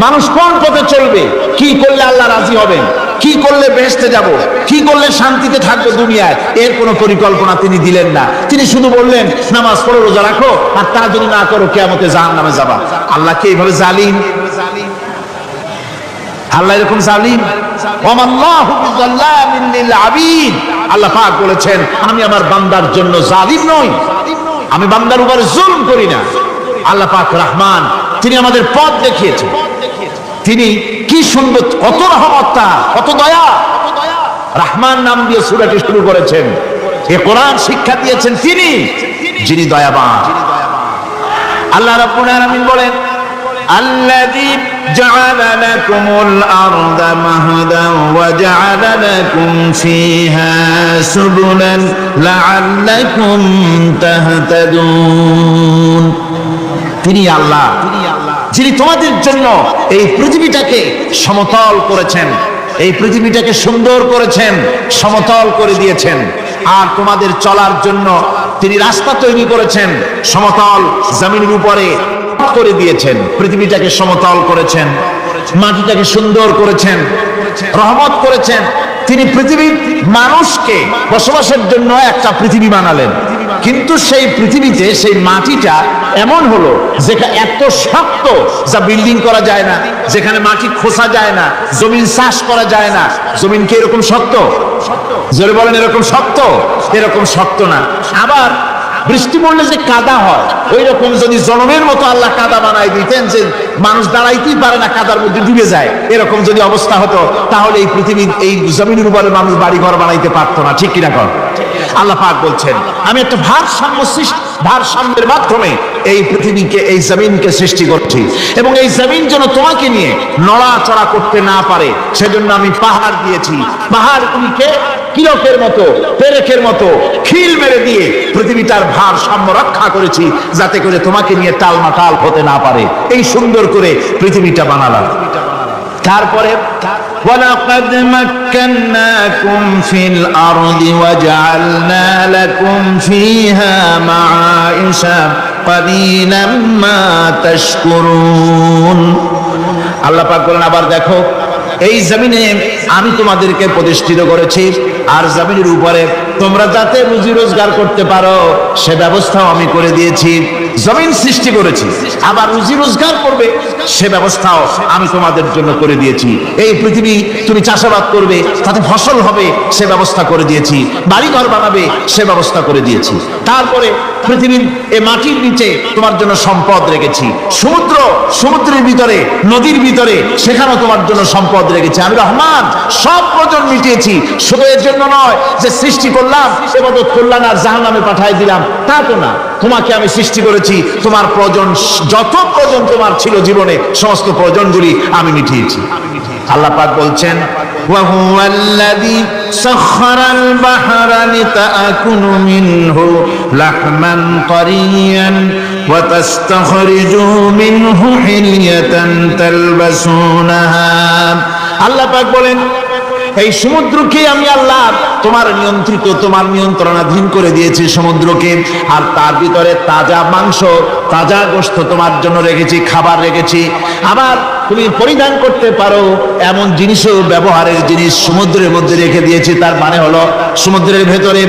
মানুষ কোন পথে চলবে, কি করলে আল্লাহ রাজি হবেন, কি করলে বেহেশতে যাব, কি করলে শান্তিতে থাকবে দুনিয়ায়, এর কোনো পরিকল্পনা তিনি দিলেন না। তিনি শুধু বললেন নামাজ পড়ো, রোজা রাখো, আর তা যদি না করো কিয়ামতে জাহান্নামে যাবা। আল্লাহ কি এইভাবে জালিম? আল্লাহ এরকম জালিম? ওয়ামাল্লাহু বিযাল্লামিন লিল আবিদ। আল্লাহ পাক বলেছেন আমি আমার বান্দার জন্য জালিম নই, আমি বান্দার উপর জুলম করি না। আল্লাহ পাক রহমান, তিনি আমাদের পথ দেখিয়েছেন। তিনি কি সুন্দর, কত রহমত তার, কত দয়া। রহমান নাম দিয়ে সূরাটি শুরু করেছেন। এই কোরআন শিক্ষা দিয়েছেন তিনি, যিনি দয়াবান। আল্লাহ রাব্বুল আলামিন বলেন الذي جعل لكم الأرض مهدا وجعل لكم فيها سبلا لعلكم تهتدون। তিনি আল্লাহ যিনি তোমাদের জন্য এই পৃথিবীটাকে সমতল করেছেন, এই পৃথিবীটাকে সুন্দর করেছেন, সমতল করে দিয়েছেন। আর তোমাদের চলার জন্য তিনি রাস্তা তৈরি করেছেন, সমতল জমিনের উপরে করে দিয়েছেন। পৃথিবীটাকে সমতল করেছেন, মাটিটাকে সুন্দর করেছেন, রহমত করেছেন। তিনি পৃথিবীর মানুষকে বসবাসের জন্য একটা পৃথিবী বানালেন, কিন্তু সেই পৃথিবীতে সেই মাটিটা এমন হলো যেখানে এত শক্ত যা বিল্ডিং করা যায় না, যেখানে মাটি খোসা যায় না, জমিন চাষ করা যায় না। জমিন কি এরকম শক্ত? জোরে বলেন, এরকম শক্ত? এরকম শক্ত না। আবার বৃষ্টি পড়লে যে কাদা হয়, ওই রকম যদি জনমের মতো আল্লাহ কাদা বানাই দিতেন যে মানুষ দাঁড়াইতেই পারে না, কাদার মধ্যে ডুবে যায়, এরকম যদি অবস্থা হতো, তাহলে এই পৃথিবীর এই জমিনের উপরে মানুষ বাড়ি ঘর বানাইতে পারতো না। ঠিক কিনা কর? আল্লাহ পাক বলছেন, আমি একটা ভারসাম্যের মাধ্যমে এই পৃথিবীকে, এই জমিনকে সৃষ্টি করছি, এবং এই জমিন যেন তোমাকে নিয়ে নড়াচড়া করতে না পারে সেজন্য আমি পাহাড় দিয়েছি। পাহাড়গুলিকে কিরকের মতো, পেরেকের মতো খিল মেরে দিয়ে পৃথিবীটার ভারসাম্য রক্ষা করেছি, যাতে করে তোমাকে নিয়ে টালমাটাল হতে না পারে। এই সুন্দর করে পৃথিবীটা বানালাম। তারপরে وَلَقَدْ مَكَّنَّاكُمْ فِي الْأَرْضِ وَجَعَلْنَا لَكُمْ فِيهَا مَعَائِشَ قَلِيلًا مَا تَشْكُرُونَ। আল্লাহ পাক বলেন, আবার দেখো, এই জমিনে আমি তোমাদেরকে প্রতিষ্ঠিত করেছি, আর জমিনের উপরে তোমরা যাতে রুজি রোজগার করতে পারো সে ব্যবস্থাও আমি করে দিয়েছি। জমিন সৃষ্টি করেছি, আবার রুজি রোজগার করবে সে ব্যবস্থাও আমি তোমাদের জন্য করে দিয়েছি। এই পৃথিবী তুমি চাষাবাদ করবে, তাতে ফসল হবে সে ব্যবস্থা করে দিয়েছি, বাড়িঘর বানাবে সে ব্যবস্থা করে দিয়েছি। তারপরে পৃথিবীর এই মাটির নিচে তোমার জন্য সম্পদ রেখেছি, সমুদ্রের ভিতরে, নদীর ভিতরে, সেখানেও তোমার জন্য সম্পদ রেখেছি। আমি রহমান, সব প্রয়োজন মিটিয়েছি। শুধু এর জন্য নয় যে সৃষ্টি করলাম, ইবাদত করলাম আর জাহান্নামে পাঠিয়ে দিলাম, তা তো না। তোমাকে আমি সৃষ্টি করেছি, তোমার প্রয়োজন, যত প্রয়োজন তোমার ছিল জীবনে, সমস্ত প্রয়োজনগুলি আমি মিটিয়েছি। আল্লাহ পাক বলছেন, وَهُوَ الَّذِي سَخَّرَ الْبَحْرَ لِتَأْكُلُوا مِنْهُ لَحْمًا طَرِيًّا وَتَسْتَخْرِجُوا مِنْهُ حِلْيَةً تَلْبَسُونَهَا। আল্লাহ পাক বলেন, এই সমুদ্রকে আমি আল্লাহ তোমার নিয়ন্ত্রিত, তোমার নিয়ন্ত্রণাধীন করে দিয়েছি সমুদ্রকে, আর তার ভিতরে তাজা মাংস, তাজা গোশত তোমার জন্য রেখেছি, খাবার রেখেছি। আবার তুমি পরিধান করতে পারো এমন জিনিসও, ব্যবহারের জিনিস সমুদ্রের মধ্যে রেখে দিয়েছি। তার মানে হলো সমুদ্রের ভেতরে,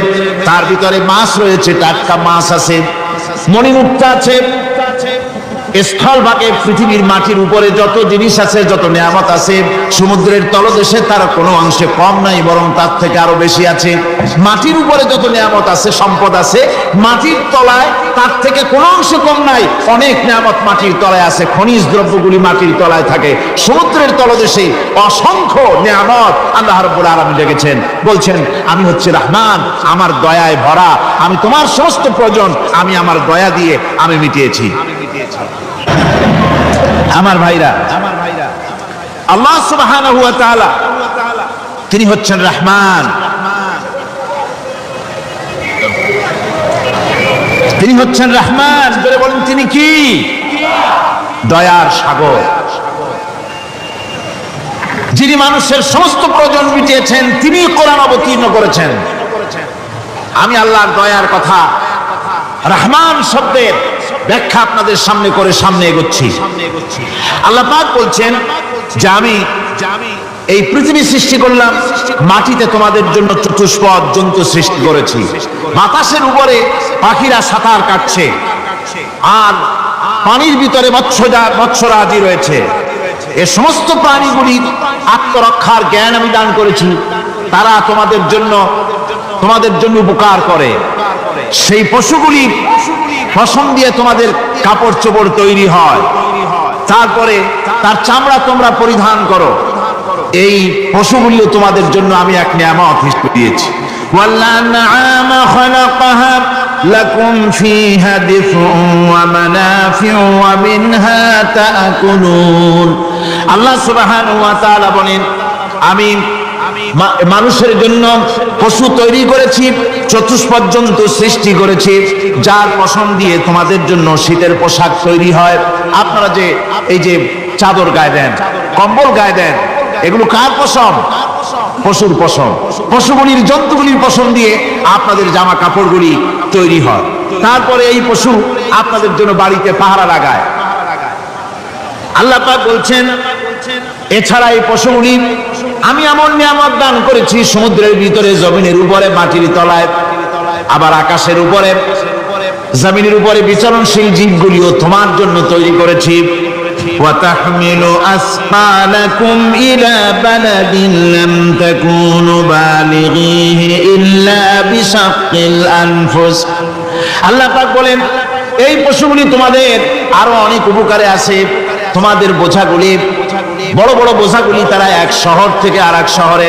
তার ভিতরে মাছ রয়েছে, টাটকা মাছ আছে, মণিমুক্তা আছে। স্থলভাগে পৃথিবীর মাটির উপরে যত জিনিস আছে, যত নিয়ামত আছে, সমুদ্রের তলদেশে তার কোনো অংশে কম নাই, বরং তার থেকে আরো বেশি আছে। মাটির উপরে যত নিয়ামত আছে, সম্পদ আছে, মাটির তলায় তার থেকে কোনো অংশে কম নাই। অনেক নিয়ামত মাটির তলায় আছে, খনিজ দ্রব্যগুলি মাটির তলায় থাকে। সমুদ্রের তলদেশে অসংখ্য নিয়ামত আল্লাহ রাব্বুল আলামিন রেখেছেন। বলছেন, আমি হচ্ছে রহমান, আমার দয়ায় ভরা, আমি তোমার সমস্ত প্রয়োজন আমি আমার দয়া দিয়ে আমি মিটিয়েছি। আমার ভাইরা, আল্লাহ সুবহানাহু ওয়া তাআলা তিনি হচ্ছেন রহমান, তিনি হচ্ছেন রহমান। বলে বলেন, তিনি কি? দয়ার সাগর, যিনি মানুষের সমস্ত প্রয়োজন মিটিয়েছেন, তিনি কোরআন অবতীর্ণ করেছেন। আমি আল্লাহর দয়ার কথা, রহমান শব্দের ব্যাখ্যা আপনাদের সামনে করে সামনে এগোচ্ছি। আল্লাহ পাক বলছেন যে আমি এই পৃথিবী সৃষ্টি করলাম, মাটিতে তোমাদের জন্য চতুষ্পদ জন্তু সৃষ্টি করেছি, বাতাসের উপরে পাখিরা সাঁতার কাটছে, আর পানির ভিতরে মৎস্যরাজি রয়েছে। এই সমস্ত প্রাণীগুলি আত্মরক্ষার জ্ঞান আমি দান করেছি, তারা তোমাদের জন্য উপকার করে। সেই পশুগুলি পশম দিয়ে তোমাদের কাপড় চোপড় তৈরি হয়, তারপরে তার চামড়া তোমরা পরিধান করো। এই পশুগুলিও তোমাদের জন্য আমি এক নিয়ামত হিসেবে দিয়েছি। وَالْأَنْعَامَ خَلَقَهَا لَكُمْ فِيهَا دِفْءٌ وَمَنَافِعُ وَمِنْهَا تَأْكُلُونَ। আল্লাহ সুবহানাহু ওয়া তাআলা বলেন, আমি মানুষের জন্য পশু তৈরি করেছি, চতুষ্পদ জন্তু সৃষ্টি করেছি, যার পশম দিয়ে তোমাদের জন্য শীতের পোশাক তৈরি হয়। আপনারা যে এই যে চাদর গায়ে দেন, কম্বল গায়ে দেন, এগুলো কার পশম? পশুর পশম। পশুগুলির, জন্তুগুলির পশম দিয়ে আপনাদের জামা কাপড়গুলি তৈরি হয়। তারপরে এই পশু আপনাদের জন্য বাড়িতে পাহারা লাগায়। আল্লাহ পাক বলছেন, এছাড়া এই পশুগুলি আমি এমন নিয়ামত দান করেছি, সমুদ্রের ভিতরে, জমিনের উপরে, মাটির তলায়, আবার আকাশের উপরে, জমিনের উপরে বিচরণশীল জীবগুলিও তোমার জন্য তৈরি করেছি। وَتَحْمِلُ أَثْقَالَكُمْ إِلَى بَلَدٍ لَّمْ تَكُونُوا بَالِغِيهِ إِلَّا بِشَقِّ الْأَنفُسِ। আল্লাহ পাক বলেন, এই পশুগুলি তোমাদের আরো অনেক উপকারে আসে। তোমাদের বোঝাগুলি, বড় বড় বোঝাগুলি তারা এক শহর থেকে আর এক শহরে,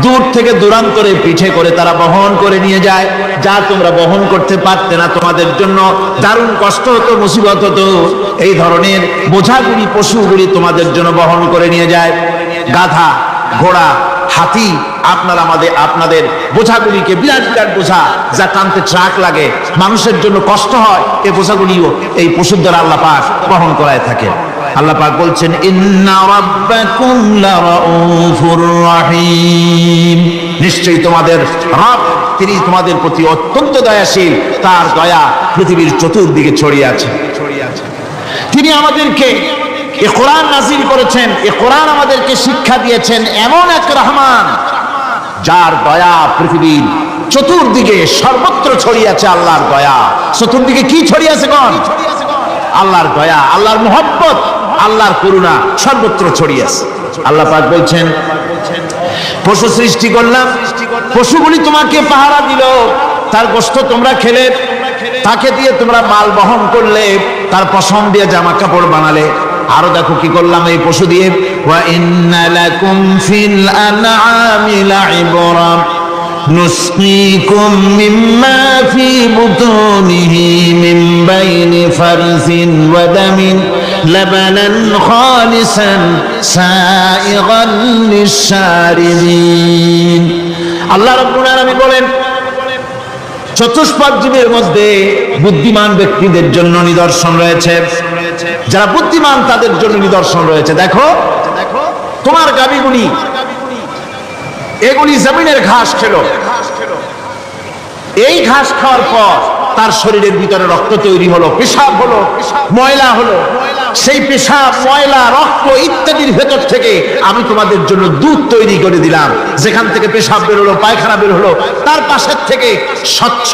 দূর থেকে দূরান্তরে পিঠে করে তারা বহন করে নিয়ে যায়, যা তোমরা বহন করতে পারতে না। তোমাদের জন্য দারুণ কষ্ট হতো, মুসিবত হতো। এই ধরনের বোঝাগুলি, পশুগুলি তোমাদের জন্য বহন করে নিয়ে যায়। গাধা, ঘোড়া, হাতি আপনাদের বোঝাগুলিকে, বিরাট বিরাট বোঝা যা টানতে ট্রাক লাগে, মানুষের জন্য কষ্ট হয়, এই বোঝাগুলিও এই পশুর দ্বারা আল্লাহ পাক বহন করায় থাকে। আল্লাহ পাক বলছেন, ইন্না রাব্বাকুম লারাউফুর রাহিম, নিশ্চয়ই তোমাদের রব, তিনি তোমাদের প্রতি অত্যন্ত দয়াশীল। তার দয়া পৃথিবীর চতুর্দিকে ছড়িয়ে আছে। তিনি আমাদেরকে এই কোরআন নাযিল করেছেন, এই কোরআন আমাদেরকে শিক্ষা দিয়েছেন এমন এক রহমান, যার দয়া পৃথিবীর চতুর্দিকে সর্বত্র ছড়িয়ে আছে। আল্লাহর দয়া চতুর্দিকে কি ছড়িয়ে আছে? কোন? আল্লাহর দয়া, আল্লাহর মুহাব্বত, আল্লাহর করুণা সর্বত্র ছড়িয়ে আছে। আল্লাহ পাক বলছেন, পশু সৃষ্টি করলাম, পশুগুলি তোমাকে পাহারা দিল, তার গোশত তোমরা খেলে, তাকে দিয়ে তোমরা মাল বহন করলে, তার পশম দিয়ে জামা কাপড় বানালে। আরো দেখো কি করলাম এই পশু দিয়ে, ওয়া ইন্না লাকুম ফিল আনআমি লাইবরা নুসকিকুম মিম্মা ফি বুতুনিহি মিন বাইনি ফারসিন ওয়া দামিন লাবানান খালিসান সাইগান লিশ-শারিবিন। আল্লাহ রাব্বুল আলামিন বলেন, চতুষ্পাদ জীবের মধ্যে বুদ্ধিমান ব্যক্তিদের জন্য নিদর্শন রয়েছে। যারা বুদ্ধিমান তাদের জন্য নিদর্শন রয়েছে। দেখো, তোমার গাভীগুলি, এগুলি জমিনের ঘাস খেলো। এই ঘাস খাওয়ার পর তার শরীরের ভিতরে রক্ত তৈরি হলো, পেশাব হলো, ময়লা হলো। সেই পেশাব, ময়লা, রক্ত ইত্যাদির ভেতর থেকে আমি তোমাদের জন্য দুধ তৈরি করে দিলাম। যেখান থেকে পেশাব বের হলো, পায়খানা বের হলো, তার পাশের থেকে স্বচ্ছ,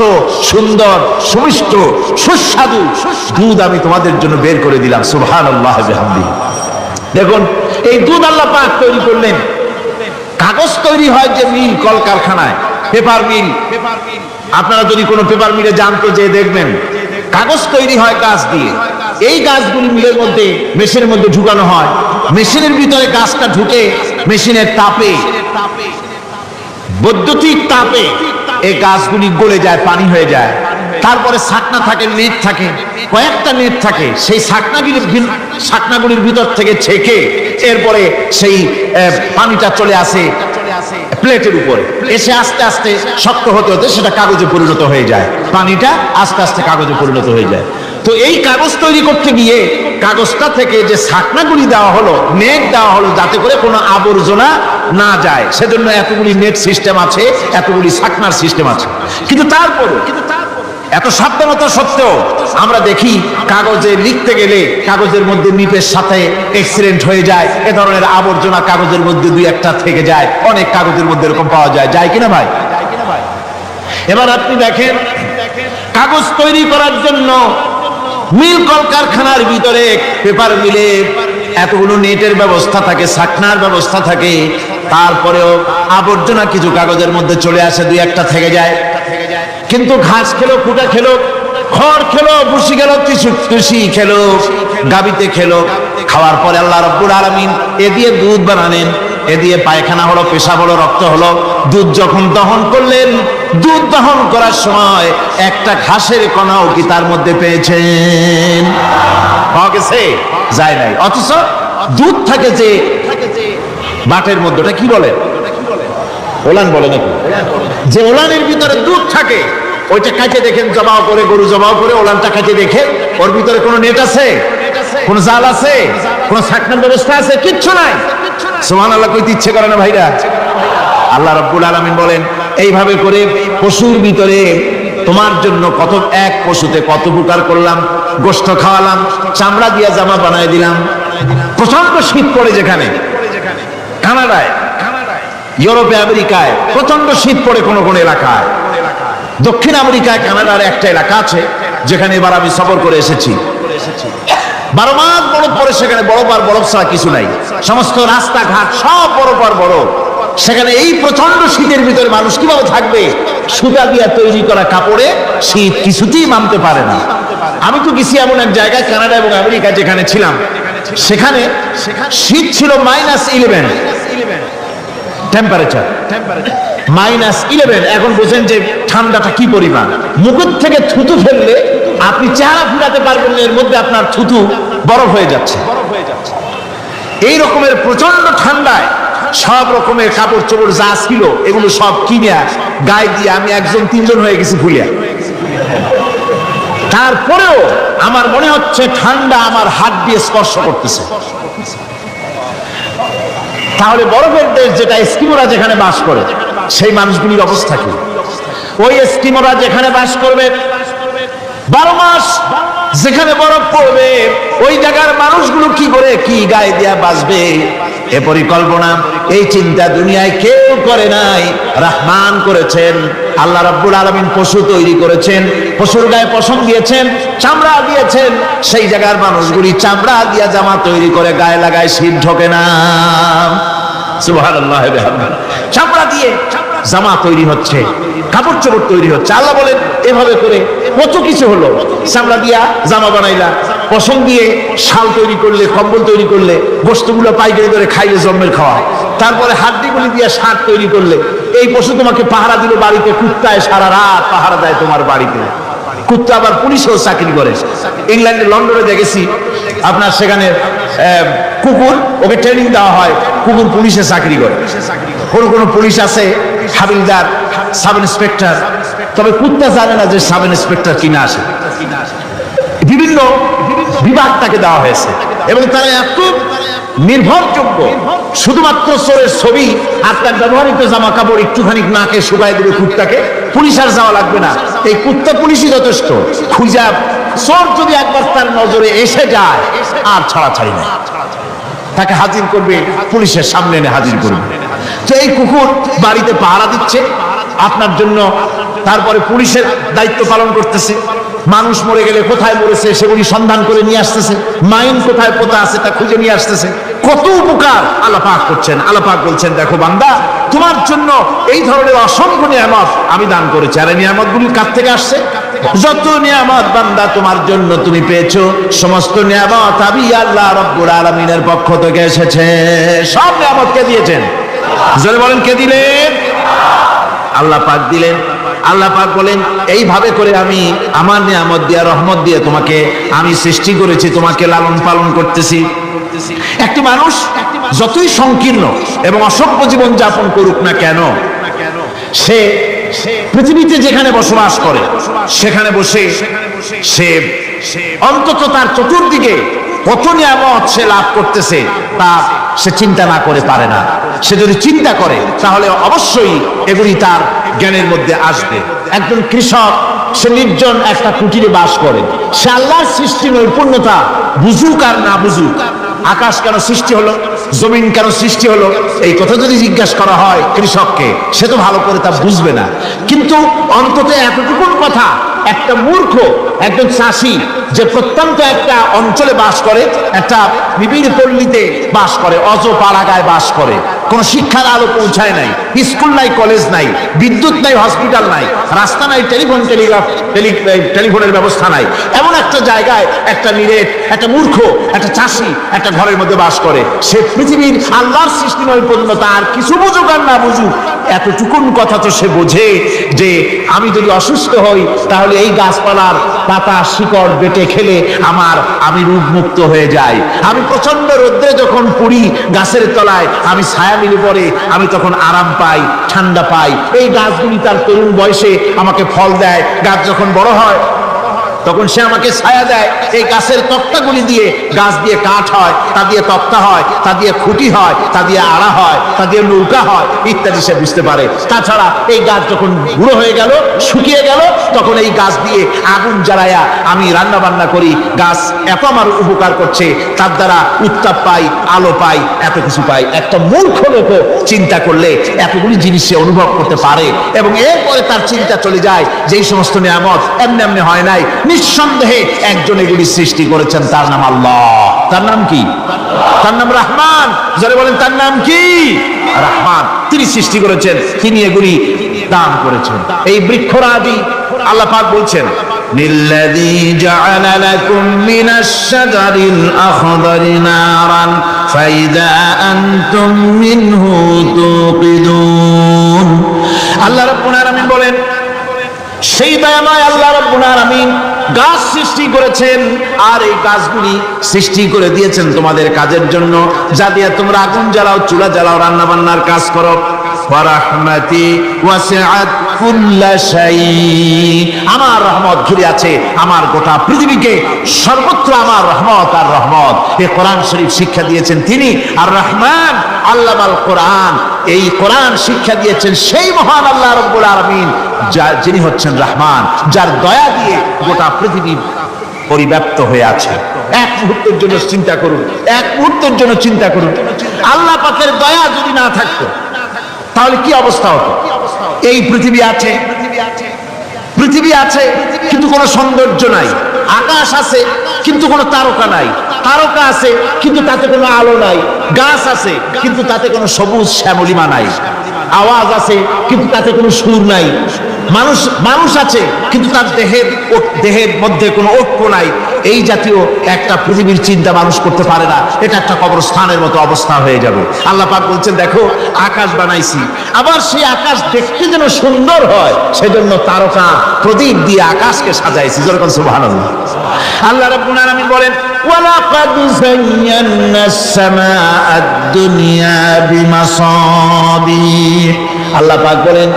সুন্দর, সুমিষ্ট, সুস্বাদু দুধ আমি তোমাদের জন্য বের করে দিলাম। সুবহানাল্লাহ বিহামদিহি। দেখুন, এই দুধ আল্লাহ পাক তৈরি করলেন। কাগজ তৈরি হয় যে মিল, কলকারখানায়, পেপার মিল। আপনারা যদি কোনো পেপার মিলে যান তো যে দেখবেন, কাগজ তৈরি হয় গাছ দিয়ে। এই গাছগুলি মিলের মধ্যে, মেশিনের মধ্যে ঢুকানো হয়। মেশিনের ভিতরে গাছটা ঢুকে মেশিনের তাপে, বৈদ্যুতিক তাপে এই গাছগুলি গলে যায়, পানি হয়ে যায়। তারপরে ছাকনা থাকে, নেট থাকে, কয়েকটা নেট থাকে। সেই ছাকনাগুলির ভিতর থেকে ছেঁকে এরপরে সেই পানিটা চলে আসে প্লেটের উপরে, এসে আস্তে আস্তে শক্ত হতে হতে সেটা কাগজে পরিণত হয়ে যায়। পানিটা আস্তে আস্তে কাগজে পরিণত হয়ে যায়। তো এই কাগজ তৈরি করতে গিয়ে কাগজটা থেকে যে ছাকনাগুলি দেওয়া হলো, নেট দেওয়া হলো, যাতে করে কোনো আবর্জনা না যায়, সেজন্য এতগুলি নেট সিস্টেম আছে, এতগুলি ছাকনার সিস্টেম আছে। কিন্তু তারপরে এত সাবধানতা সত্ত্বেও আমরা দেখি কাগজে লিখতে গেলে কাগজের মধ্যে নিপের সাথে অ্যাক্সিডেন্ট হয়ে যায়। এ ধরনের আবর্জনা কাগজের মধ্যে দুই একটা থেকে যায়। অনেক কাগজের মধ্যে এরকম পাওয়া যায়, যায় কিনা ভাই? এবার আপনি দেখেন, কাগজ তৈরি করার জন্য মিল কলকারখানার ভিতরে, পেপার মিলে এতগুলো নেটের ব্যবস্থা থাকে, ছাকনার ব্যবস্থা থাকে। তারপরেও আবর্জনা কিছু কাগজের মধ্যে চলে আসে, দুই একটা থেকে যায়। কিন্তু ঘাস খেলো, কুটা খেলো, খড় খেলো, ভুসি খেলো, তুষি খেলো, গাবিতে খেলো। খাওয়ার পরে আল্লাহ রাব্বুল আলামিন এ দিয়ে দুধ বানালেন। এ দিয়ে পায়খানা হলো, পেশাব হলো, রক্ত হলো। দুধ যখন দহন করলেন, দুধ দহন করার সময় একটা ঘাসের কণাও কি তার মধ্যে পেয়েছেন? পাওয়া গেছে? যায় নাই। অথচ দুধ থাকে যে বাটের মধ্যে, ওটা কি বলে? ওলান বলে নাকি? যে ওলানের ভিতরে দুধ থাকে, ওইটা কাটে দেখেন, জবাও করে, গরু জবাও করে ওলানটা কাটে দেখে ওর ভিতরে কোনো নেট আছে, কোনো জাল আছে, কোনো ছাকনার ব্যবস্থা আছে? কিচ্ছু নাই। সুবহানাল্লাহ কইতে ইচ্ছে করে না ভাইরা? আল্লাহ রাব্বুল আলামিন বলেন এইভাবে করে পশুর ভিতরে তোমার জন্য কত এক পশুতে কত উপকার করলাম, গোশত খাওয়ালাম, চামড়া দিয়ে জামা বানায় দিলাম। প্রচন্ড শীত পড়ে যেখানে, কানাডায়, ইউরোপে, আমেরিকায় প্রচন্ড শীত পড়ে কোন কোন এলাকায়। দক্ষিণ আমেরিকায় কানাডার একটা এলাকা আছে যেখানে এবার আমি সফর করে এসেছি। 12 মাস বরফ পড়ে সেখানে, বরফ আর বরফ ছাড়া কিছু নাই, সমস্ত রাস্তাঘাট সব বরফ আর বরফ। সেখানে এই প্রচন্ড শীতের ভিতরে মানুষ কিভাবে থাকবে? সুতা দিয়ে তৈরি করা কাপড়ে শীত কিছুতেই মানতে পারে না। আমি তো গেছি এমন এক জায়গায়, কানাডা এবং আমেরিকা যেখানে ছিলাম, সেখানে শীত ছিল -11 টেম্পারেচার, -11। এখন বোঝেন যে ঠান্ডাটা কি পরিমাণ। মুখের থেকে থুতু ফেললে আপনি চেহারা ফিরাতে পারবেন না, এর মধ্যে আপনার থুতু বরফ হয়ে যাচ্ছে। এই রকমের প্রচন্ড ঠান্ডায় সব রকমের কাপড় চোপড় যা ছিল এগুলো সব কিনে গায়ে দিয়ে আমি 1-3 হয়ে গেছি ফুলিয়া। তারপরেও আমার মনে হচ্ছে ঠান্ডা আমার হাত দিয়ে স্পর্শ করতেছে। তাহলে বরফের দেশ যেটা, এস্কিমোরা যেখানে বাস করে, সেই মানুষগুলির অবস্থা কি? ওই এস্কিমোরা যেখানে বাস করবে 12 মাস যেখানে বরফ পড়বে, ওই জায়গার মানুষগুলো কি করে কি গায়ে দিয়া বাঁচবে? এ পরিকল্পনা, এই চিন্তা দুনিয়ায় কেউ করে নাই, রহমান করেছেন। আল্লাহ রাব্বুল আলামিন পশু তৈরি করেছেন, পশুর গায়ে পশম দিয়েছেন, চামড়া দিয়েছেন। সেই জায়গার মানুষগুলি চামড়া দিয়া জামা তৈরি করে গায়ে লাগায়, শীত ঢোকে না। সুবহানাল্লাহ, চামড়া দিয়ে জামা তৈরি হচ্ছে, কাপড় চোপড় তৈরি হচ্ছে। আল্লাহ বলেন এভাবে করে কত কিছু হলো। চামড়া দিয়া জামা বানাইলা, পশম দিয়ে শাল তৈরি করলে, কম্বল তৈরি করলে, গোশতগুলো পাইকারি করে খাইলে জন্মের খাওয়া। তারপরে হাড্ডিগুলি দিয়ে শাক তৈরি করলে, এই পশু তোমাকে পাহারা দিল বাড়িতে, কুত্তায় সারা রাত পাহারা দেয় তোমার বাড়িতে। কুত্তা আবার পুলিশেও চাকরি করে। ইংল্যান্ডে, লন্ডনে দেখেছি আপনার, সেখানে কুকুর, ওকে ট্রেনিং দেওয়া হয়, কুকুর পুলিশে চাকরি করে। কোন কোন পুলিশ আছে হাবিলদার, সাব ইন্সপেক্টর, তবে কুত্তা জানে না যে সাব ইন্সপেক্টর কিনা আসে। বিভিন্ন বিভাগ তাকে দেওয়া হয়েছে এবং তারা এত নির্ভরযোগ্য, শুধুমাত্র চোরের ছবি আর তার ব্যবহৃত জামা কাপড় একটুখানি নাকে শুকায় দিলে কুত্তাকে, পুলিশ আর যাওয়া লাগবে না। এই কুত্তা পুলিশই যথেষ্ট। খুঁজা চোর যদি একবার তার নজরে এসে যায় আর ছাড়াছাড়ি নেই, তাকে হাজির করবে, পুলিশের সামনে এনে হাজির করবে। তো এই কুকুর বাড়িতে পাহারা দিচ্ছে আপনার জন্য, তারপরে পুলিশের দায়িত্ব পালন করতেছে। মানুষ মরে গেলে কোথায় মরেছে সেগুলি সন্ধান করে নিয়ে আসতেছে, মাইন কোথায় পোতা আছে তা খুঁজে নিয়ে আসতেছে। কত উপকার আল্লাহ পাক করছেন। আল্লাহ পাক বলছেন, দেখো বান্দা, তোমার জন্য এই ধরনের অসংখ্য নিয়ামত আমি দান করেছি। আর এই নিয়ামতগুলি কার থেকে আসছে? যত নিয়ামত বান্দা তোমার জন্য তুমি পেয়েছো, সমস্ত নিয়ামত আমি আল্লাহ রাব্বুল আলামিনের পক্ষ থেকে এসেছে। সব নিয়ামত কে দিয়েছেন? জোরে বলেন, কে দিলেন? আল্লাহ পাক দিলেন। আল্লাহ পাক বলেন, এইভাবে করে আমি আমার নিয়ামত দিয়ে, রহমত দিয়ে তোমাকে আমি সৃষ্টি করেছি, তোমাকে লালন পালন করতেছি। একটি মানুষ যতই সংকীর্ণ এবং অসভ্য জীবন যাপন করুক না কেন, সে পৃথিবীতে যেখানে বসবাস করে সেখানে বসে সে অন্তত তার চতুর্দিকে কত নিয়ামত সে লাভ করতেছে তা সে চিন্তা না করে পারে না। সে যদি চিন্তা করে তাহলে অবশ্যই এগুলি তার জ্ঞানের মধ্যে আসবে। একজন কৃষক, সে নির্জন একটা কুটিরে বাস করে, সে আল্লাহর সৃষ্টি নৈপুণ্যতা বুঝুক আর না বুঝুক, আকাশ কেন সৃষ্টি হলো, জমিন কেন সৃষ্টি হলো, এই কথা যদি জিজ্ঞাসা করা হয় কৃষককে, সে তো ভালো করে তা বুঝবে না। কিন্তু অন্তত এতটুকু কথা একটা মূর্খ, একজন চাষি যে প্রত্যন্ত একটা অঞ্চলে বাস করে, একটা নিবিড় পল্লীতে বাস করে, অজ পাড়াগায় বাস করে, কোন শিক্ষার আলো পৌঁছায় নাই, স্কুল নাই, কলেজ নাই, বিদ্যুৎ নাই, হসপিটাল নাই, রাস্তা নাই, টেলিফোন টেলিগ্রাফ টেলিফোনের ব্যবস্থা নাই, এমন একটা জায়গায় একটা নিরেট, একটা মূর্খ, একটা চাষি একটা ঘরের মধ্যে বাস করে। সে পৃথিবীর আল্লাহর সৃষ্টি নৈপুণ্যতা আর কিছু বুঝুক আর না বুঝুক, এতটুকুন কথা তো সে বোঝে যে আমি যদি অসুস্থ হই তাহলে এই গাছপালার পাতা শিকড় বেটে খেলে আমি রোগমুক্ত হয়ে যাই। আমি প্রচন্ড রোদ্রে যখন পুড়ি গাছের তলায়, আমি ছায়া মিলে পড়ে, আমি তখন আরাম পাই, ঠান্ডা পাই। এই গাছগুলি তার তরুণ বয়সে আমাকে ফল দেয়, গাছ যখন বড় হয় তখন সে আমাকে ছায়া দেয়। এই গাছের তক্তাগুলি দিয়ে, গাছ দিয়ে কাঠ হয়, তা দিয়ে তক্তা হয়, তা দিয়ে খুঁটি হয়, তা দিয়ে আড়া হয়, তা দিয়ে নৌকা হয় ইত্যাদি সে বুঝতে পারে। তাছাড়া এই গাছ যখন বুড়ো হয়ে গেল, শুকিয়ে গেল, তখন এই গাছ দিয়ে আগুন জ্বালায়া আমি রান্না বান্না করি। গাছ এত আমার উপকার করছে, তার দ্বারা উত্তাপ পাই, আলো পাই, এত কিছু পাই। একটা মূর্খ লোকও চিন্তা করলে এতগুলি জিনিস সে অনুভব করতে পারে, এবং এরপরে তার চিন্তা চলে যায় যে এই সমস্ত নিয়ামত এমনি এমনি হয় নাই, নিঃসন্দেহে একজন এগুলি সৃষ্টি করেছেন, তার নাম আল্লাহ। তার নাম কি? তার নাম রহমান। যারা বলেন তার নাম কি? রহমান। তিনি সৃষ্টি করেছেন, তিনি এগুলি দান করেছেন। এই বৃক্ষরাজি আল্লাহ পাক বলছেন, লিল্লাযী জাআলা লাকুম মিনাশ শাজারিল আখদারি নারান ফাইযা আনতুম মিনহু তুকিদুন। আল্লাহ রাব্বুল আলামিন বলেন, সেই দয়াময় আল্লাহ রাব্বুল আলামিন গাছ সৃষ্টি করেছেন, আর এই গাছগুলি সৃষ্টি করে দিয়েছেন তোমাদের কাজের জন্য, যা দিয়ে তোমরা আগুন জ্বালাও, চুলা জ্বালাও, রান্না বান্নার কাজ করো। ওয়া রাহমাতি ওয়াসিআত কুল্লা শাই। আমার রহমত ঘিরে আছে আমার গোটা পৃথিবীকে, সর্বত্র আমার রহমত আর রহমত। এই কোরআন শরীফ শিক্ষা দিয়েছেন তিনি আর রহমান আল্লামাল কোরআন। এই কোরআন শিক্ষা দিয়েছেন সেই মহান আল্লাহ রাব্বুল আলামিন, যিনি হচ্ছেন রহমান, যার দয়া দিয়ে গোটা পৃথিবী পরিব্যাপ্ত হয়ে আছে। এক মুহূর্তের জন্য চিন্তা করুন, এক মুহূর্তের জন্য চিন্তা করুন, আল্লাহ পাকের দয়া যদি না থাকতো তাহলে কি অবস্থা হতো? এই পৃথিবী আছে, পৃথিবী আছে কিন্তু কোনো সৌন্দর্য নাই। আকাশ আছে কিন্তু কোনো তারকা নাই। তারকা আছে কিন্তু তাতে কোনো আলো নাই। গাছ আছে কিন্তু তাতে কোনো সবুজ শ্যামলিমা নাই। আওয়াজ আছে কিন্তু তাতে কোনো সুর নাই। মানুষ আছে কিন্তু তার দেহের মধ্যে কোনো ঐক্য নাই। এই জাতীয় একটা পৃথিবীর চিন্তা মানুষ করতে পারে না। এটা একটা কবরস্থানের মতো অবস্থা হয়ে যাবে। আল্লাহ পাক বলছেন, দেখো আকাশ বানাইছি, আবার সেই আকাশ দেখতে যেন সুন্দর হয় সেজন্য তারকা প্রদীপ দিয়ে আকাশকে সাজাইছি। যেরকম সুবহানাল্লাহ। আল্লাহ রাব্বুল আলামিন বলেন, ওয়ালাকাদ যায়্যানাস সামাআদ দুনিয়া বিমাসাবিহ। আল্লাহ পাক বলেন,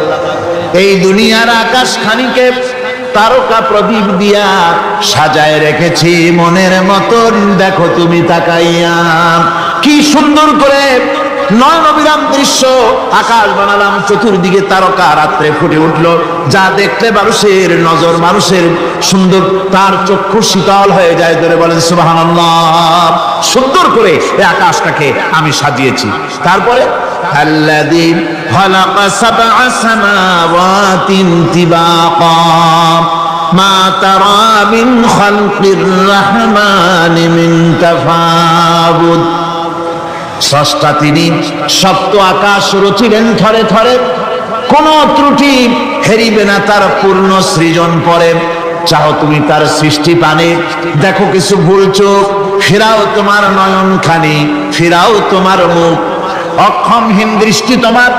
এই দুনিয়ার আকাশ খানিকে তারকা প্রদীপ দিয়া সাজায় রেখেছি মনের মতন। দেখো তুমি তাকাইয়া, কি সুন্দর করে নয়ন অবিরাম দৃশ্য আকাশ বানালাম, চতুর্দিকে তারকা রাত্রে ফুটে উঠলো, যা দেখলে মানুষের নজর, মানুষের সুন্দর, তার চক্ষু শীতল হয়ে যায়। ধরে বলেন সুবহানাল্লাহ। সুন্দর করে এই আকাশটাকে আমি সাজিয়েছি। তারপরে আল্লাযী খালাকা সাবআ সামাওয়াতিন তিবাকা মা তারা মিন খালকির রহমানি মিন তাফাউত। স্রষ্টা তিনি সপ্ত আকাশ রচিলেন থরে থরে, কোন ত্রুটি হেরিবে না তার পূর্ণ সৃজন পরে। চাও তুমি তার সৃষ্টি পানে, দেখো কিছু ভুল চোখ, ফিরাও তোমার নয়ন খানি, ফিরাও তোমার মুখ। অক্ষমহীন দৃষ্টি তোমার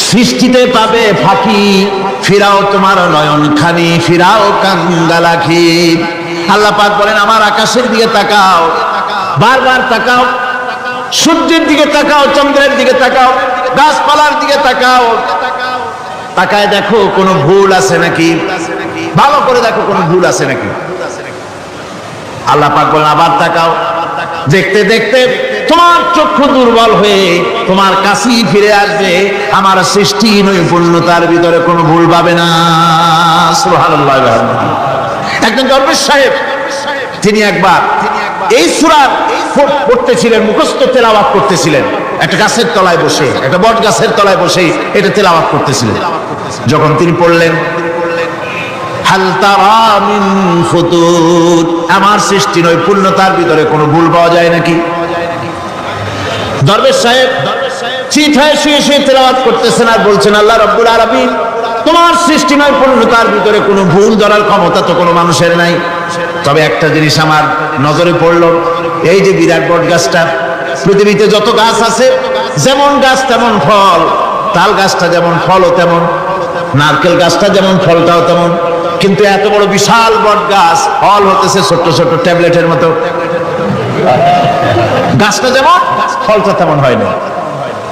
সৃষ্টিতে পাবে ফাঁকি, ফিরাও তোমার নয়ন খানি, ফিরাও কাঙ্গালাখি। আল্লাহ পাক বলেন, আমার আকাশের দিকে তাকাও, বারবার তাকাও, সূর্যের দিকে তাকাও, চন্দ্রের দিকে তাকাও, গাছপালার দিকে তাকাও, তাকায় দেখো কোনো ভুল আছে নাকি, ভালো করে দেখো কোনো ভুল আছে নাকি। আল্লাহ পাক বলেন, আবার তাকাও। দেখতে দেখতে তোমার চক্ষু দুর্বল হয়ে তোমার কাছেই ফিরে আসবে। আমার সৃষ্টি নৈপুণ্যতার ভিতরে কোনো ভুল পাবে না। সুবহানাল্লাহ। একজন দরবেশ সাহেব, তিনি একবার এই সূরা পড়তেছিলেন, মুখস্থ তেলাওয়াত করতেছিলেন, একটা গাছের তলায় বসে, একটা বট গাছের তলায় বসে এটা তেলাওয়াত করতেছিলেন। যখন তিনি পড়লেন, হাল তারা মিন ফুতুর, আমার সৃষ্টি নৈপুণ্যতার ভিতরে কোনো ভুল পাওয়া যায় নাকি? দরবেশ সাহেব চিত হয়ে শুয়ে শুয়ে তেলাওয়াত করতেছেন আর বলছেন, আল্লাহ রাব্বুল আলামিন, তোমার সৃষ্টি নৈপুণ্যতার ভিতরে কোনো ভুল ধরার ক্ষমতা তো কোনো মানুষের নাই। তবে একটা জিনিস আমার নজরে পড়লো, এই যে বিরাট বট গাছটা, পৃথিবীতে যত গাছ আছে যেমন গাছ তেমন ফল, তাল গাছটা যেমন ফলও তেমন, নারকেল গাছটা যেমন ফলটাও তেমন, কিন্তু এত বড় বিশাল বট গাছ ফল হতেছে ছোট্ট ছোট্ট ট্যাবলেটের মতো। গাছটা যেমন ফলটা তেমন হয় না।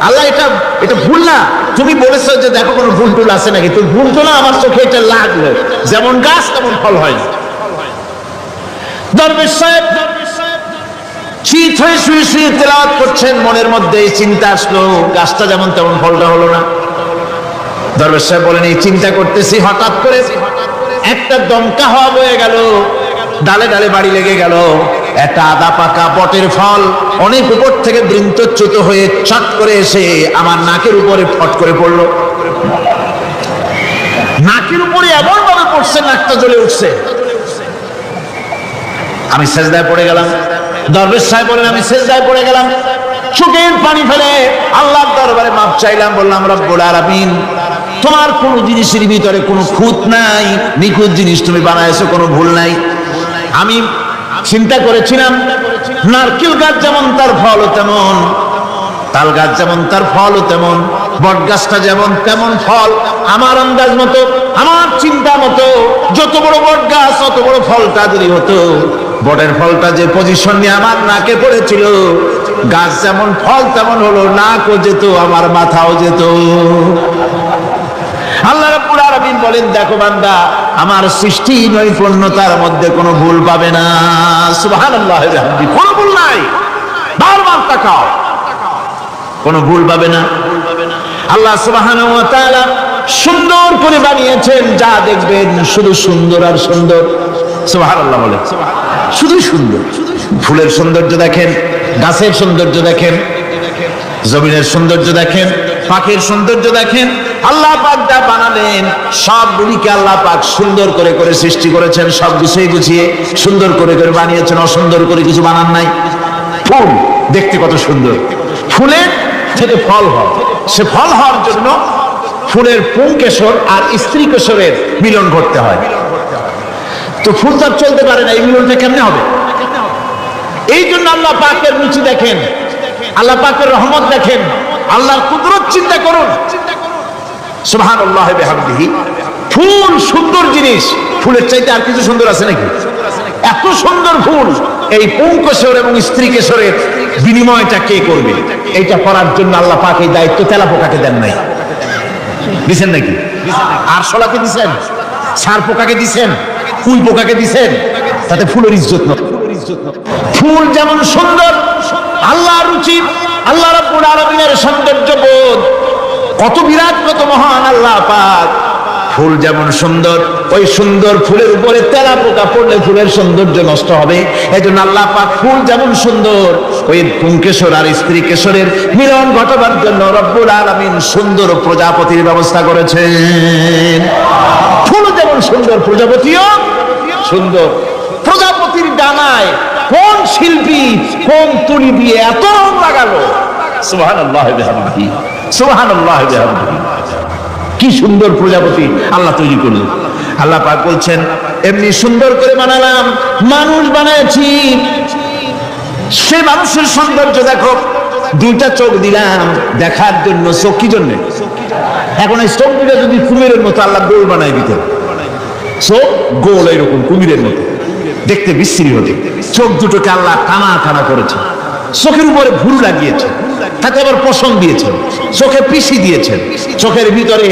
আল্লাহ এটা ভুল না, তুমি বলেছো যে দেখো কোনো ভুল টুল আছে নাকি, তুমি ভুল তো না, আমার চোখে এটা লাগলো, যেমন গাছ তেমন ফল হয় না। দরবেশ সাহেব শীত হয়ে শুয়ে শুয়ে তেলাওয়াত করছেন, মনের মধ্যে এই চিন্তা আসলো, গাছটা যেমন তেমন ফলটা হলো না। দরবেশ সাহেব বলেন, এই চিন্তা করতেছি, হঠাৎ করে একটা দমকা হাওয়া বয়ে গেল, ডালে ডালে বাড়ি লেগে গেল, একটা আদা পাকা বটের ফল অনেক উপর থেকে বৃন্তচ্যুত হয়ে চট করে এসে আমার নাকের উপরে ফট করে পড়লো। নাকের উপরে এমন ভাবে পড়ছে, নাকটা জ্বলে উঠছে। আমি সেজদায় পড়ে গেলাম। দরবেশ সাহেব বলেন, আমি সেজদায় পড়ে গেলাম, চোখের পানি ফেলে আল্লাহর দরবারে মাপ চাইলাম, বললাম, রব্বুল আলামিন, তোমার কোন জিনিসের ভিতরে কোনো খুঁত নাই, নিখুঁত জিনিস তুমি বানাইছো, কোনো ভুল নাই। আমি চিন্তা করেছিলাম নারকেল গাছ যেমন তার ফল তেমন, তাল গাছ যেমন তার ফল তেমন, বট গাছটা যেমন তেমন ফল। আমার আন্দাজ মতো, আমার চিন্তা মতো যত বড় বট গাছ অত বড় ফলটা যদি হতো, বটের ফলটা যে পজিশন নিয়ে আমার নাকে পড়েছিল, গাছ যেমন ফল তেমন হলো, নাকও যেত, আমার মাথাও যেত। আল্লাহ রাব্বুল আলামিন বলেন, দেখো বান্দা, আমার সৃষ্টি নৈপুণ্যতার মধ্যে কোনো ভুল পাবে না। সুবহানাল্লাহ, কোনো ভুল নাই, বারবার তাকাও, কোনো ভুল পাবে না। আল্লাহ সুবহানাহু ওয়া তাআলা সুন্দর করে বানিয়েছেন, যা দেখবেন শুধু সুন্দর আর সুন্দর। সুবহানাল্লাহ বলেন, শুধু সুন্দর। ফুলের সৌন্দর্য দেখেন, গাছের সৌন্দর্য দেখেন, জমিনের সৌন্দর্য দেখেন, পাখির সৌন্দর্য দেখেন। আল্লাহ পাক যা বানালেন সবগুলিকে আল্লাহ পাক সুন্দর করে করে সৃষ্টি করেছেন, সব গুছিয়ে গুছিয়ে সুন্দর করে করে বানিয়েছেন, অসুন্দর করে কিছু বানান নাই। ফুল দেখতে কত সুন্দর, ফুলের থেকে ফল হয়, সে ফল হওয়ার জন্য ফুলের পুংকেশর আর স্ত্রী কেশরের মিলন ঘটতে হয়। তো ফুল তার চলতে পারে না, এই মিলনটা কেমনে হবে? এই জন্য আল্লাহ পাকের রুচি দেখেন, আল্লাহ পাকের রহমত দেখেন, আল্লাহর কুদরত চিন্তা করুন। সুবহানাল্লাহ বিহামদিহি। ফুল সুন্দর জিনিস, ফুলের চাইতে আর কিছু সুন্দর আছে নাকি? এত সুন্দর ফুল, এই পুংকেশর এবং স্ত্রী কেশরের বিনিময়টা কে করবে? এইটা করার জন্য আল্লাহ পাক এই দায়িত্ব তেলাপোকাকে দেন নাই, দিছেন নাকি? আরশোলাকে দিছেন, সার পোকাকে দিছেন, কুল পোকাকে দিছেন, তাতে ফুলের ইজ্জত নয়। ফুল যেমন সুন্দর, আল্লাহর রুচি, আল্লাহ রাব্বুল আলামিনের সৌন্দর্য বোধ কত বিরাট, কত মহান আল্লাহ পাক। ফুল যেমন সুন্দর, ওই সুন্দর ফুলের উপরে তেলাপোকা পড়লে ফুলের সৌন্দর্য নষ্ট হবে। এই জন্য আল্লাহ পাক ফুল যেমন সুন্দর, ওই পুংকেশর আর স্ত্রী কেশরের মিলন ঘটাবার জন্য রব্বুল আলামিন সুন্দর প্রজাপতির ব্যবস্থা করেছেন। ফুল যেমন সুন্দর, প্রজাপতিও সুন্দর। প্রজাপতির ডানায় কোন শিল্পী কোন তুলি দিয়ে এত রং লাগালো! সুবহানাল্লাহ বিহামদিহি, সুবহানাল্লাহ বিহামদিহি। কি সুন্দর প্রজাপতি আল্লাহ তৈরি করলেন। আল্লাহ পাক বলছেন, এমনি সুন্দর করে বানালাম, মানুষ বানাইছি, সে মানুষের সৌন্দর্য দেখো। দুইটা চোখ দিলাম দেখার জন্য, চোখ কি জন্য? এখন এই চোখ দুটা যদি কুমিরের মতো আল্লাহ গোল বানাই দিতেন, চোখ গোল এরকম কুমিরের মতো দেখতে বিশ্রী হতে, চোখ দুটোকে আল্লাহ কানা কানা করেছে, চোখের উপরে ভুল লাগিয়েছে, তাতে আবার পশম দিয়েছেন, চোখে পিসি দিয়েছেন, চোখের ভিতরে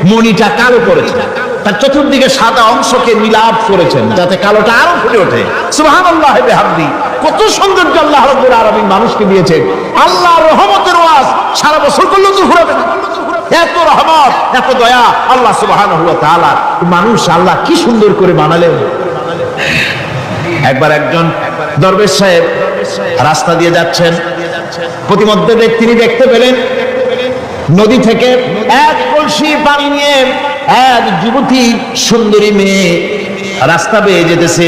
মণিটা কালো করেছেন, তার চতুর্দিকে সাদা অংশকে মিলাপ করেছেন যাতে কালোটা আরো ফুটে ওঠে। সুবহানাল্লাহ বিহামদিহি। কত সৌন্দর্য আল্লাহ রাব্বুল আলামিন মানুষকে দিয়েছেন। আল্লাহর রহমতের ওয়াজ সারা বছর করলেও তো ঘুরাবে না, এত রহমত, এত দয়া আল্লাহ সুবহানাহু ওয়া তাআলা। মানুষ আল্লাহ কি সুন্দর করে বানালেন। একবার একজন দরবেশ সাহেব রাস্তা দিয়ে যাচ্ছেন, প্রতিমধ্যে তিনি দেখতে পেলেন নদী থেকে এক কলসি পানি নিয়ে এক যুবতী সুন্দরী মেয়ে রাস্তা বেয়ে যেতেছে।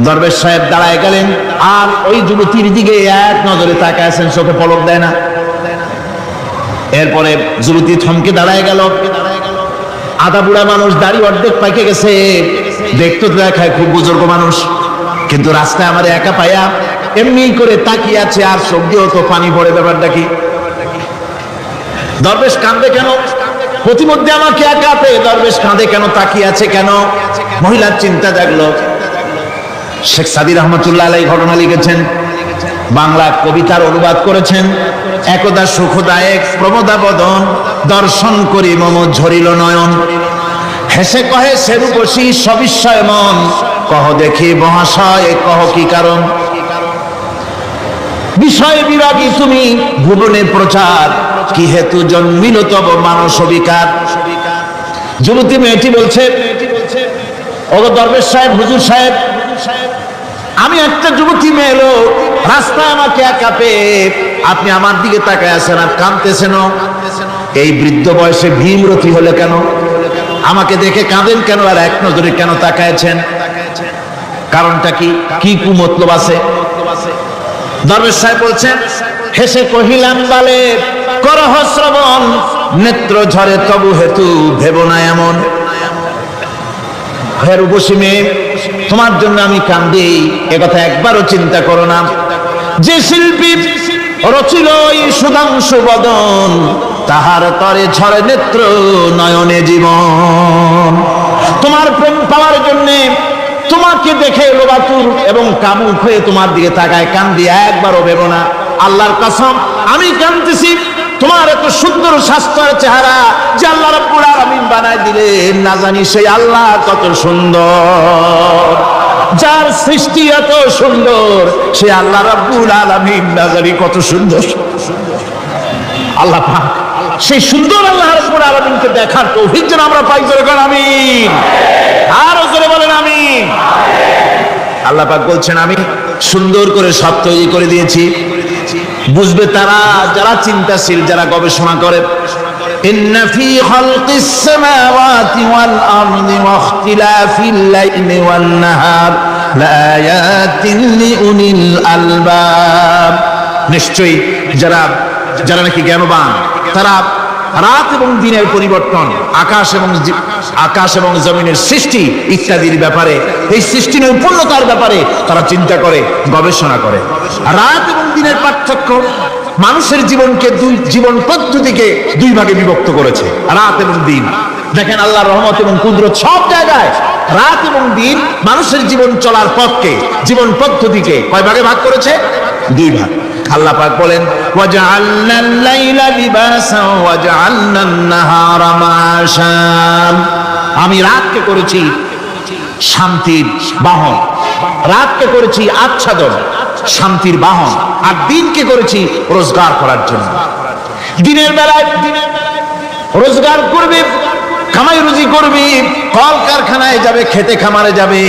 দরবেশ সাহেব দাঁড়ায় গেলেন আর ওই যুবতীর দিকে এক নজরে তাকায় আছেন, চোখে পলক দেয় না। এরপরে যুবতী থমকে দাঁড়ায় গেল। আধা বুড়া মানুষ, দাড়ি অর্ধেক পাইকে গেছে, দেখতে দেখায় খুব বুজুর্গ মানুষ, কিন্তু রাস্তায় আমার একা পায়া এমনি করে তাকিয়ে আছে আর চোখ দিয়েও তো পানি পড়ে। ব্যাপারটা কি? দরবেশ কাঁদে কেন? প্রতিমধ্যে আমাকে একা পেয়ে দরবেশ কাঁদে কেন, তাকিয়ে আছে কেন? মহিলার চিন্তা জাগলো। শেখ সাদি রহমতুল্লাহ আলাইহি ঘটনা লিখেছেন, বাংলা কবিতার অনুবাদ করেছেন। একদা সুখদায়ক প্রমোদা বদন, দর্শন করি মম ঝরিল নয়ন, হেসে কহে সে রূপসী সবিস্ময় মন, কহ দেখি মহাশয়, কহ কি কারণ? বিষয় বিরাগী তুমি ভুবনে প্রচার, কি হেতু জন্মিল তব মানস বিকার। যুবতী মেয়েটি বলছে, ওগো দরবেশ সাহেব, হুজুর সাহেব, আমি একটা যুবতী মেয়ে লোক, রাস্তায় আমাকে একা পেয়ে আপনি আমার দিকে তাকায় আছেন আর কাঁদতেছেন। এই বৃদ্ধ বয়সে ভীমরতি হলে কেন? আমাকে দেখে কাঁদেন কেন? আর এক নজরে কেন তাকায়ছেন? কারণটা কি? কি কুমতলব আছে? দরবেশ সাহেব বলছেন, হেসে কহিলাম বালে করহ শ্রবণ, নেত্র ঝরে তবু হেতু ভেব না এমন। হে রূপসী মেয়ে, তোমার জন্য আমি কান্দি, একথা একবারও চিন্তা করো না। যে শিল্পী রচিল এই সুধাংশু বদন, তাহার তরে ঝরে নেত্র নয়নে জীবন। তোমার প্রেম পাওয়ার জন্যে, তোমাকে দেখে লোবাতুর এবং কামুক হয়ে তোমার দিকে তাকায় কান্দি, একবারও ভেবো না। আল্লাহর কসম আমি কাঁদতেছি, তোমার এত সুন্দর স্বাস্থ্যের চেহারা যে আল্লাহ রাব্বুল আলামিন বানায় দিলেন, না জানি সেই আল্লাহ কত সুন্দর। যার সৃষ্টি এত সুন্দর, সে আল্লাহ রাব্বুল আলামিন না জানি কত সুন্দর। আল্লাহ পাক সেই সুন্দর আল্লাহ রাব্বুল আলামিনকে দেখার তৌফিক যেন আমরা পাই। জোরে বলেন আমিন, আরো জোরে বলেন আমিন। আল্লাহ পাক বলছেন, আমি সুন্দর করে সব তৈরি করে দিয়েছি। বুঝবে তারা যারা চিন্তাশীল, যারা গবেষণা করে। ইন্না ফি খালকিস সামাওয়াতি ওয়াল আরদি ওয়া ইখতিলাফিল লাইলি ওয়ান নাহার লাআয়াতিন লিউলিল আলবাব। নিশ্চয়ই যারা নাকি জ্ঞানবান, তারা রাত এবং দিনের পরিবর্তন, আকাশ এবং জমিনের সৃষ্টি ইত্যাদির ব্যাপারে, এই সৃষ্টি নৈপুণ্যতার ব্যাপারে তারা চিন্তা করে, গবেষণা করে। রাত এবং দিনের পার্থক্য মানুষের জীবনকে জীবন পদ্ধতিকে দুই ভাগে বিভক্ত করেছে, রাত এবং দিন। দেখেন আল্লাহর রহমত এবং কুদরত সব জায়গায় রাত এবং দিন মানুষের জীবন চলার পথকে, জীবন পদ্ধতিকে কয় ভাগে ভাগ করেছে? দুই ভাগ। আল্লাহ পাক বলেন, ওয়াজআলনাল লাইলা লিবাসা ওয়াজআলনান নাহারা মাআশা। আমি রাতকে করেছি শান্তির বাহন, রাতকে করেছি আচ্ছাদন, শান্তির বাহন, আর দিনকে করেছি রোজগার করার জন্য। দিনের বেলায় রোজগার করবে, কামাই রুজি করবে, কল কারখানায় যাবে, খেতে খামারে যাবে,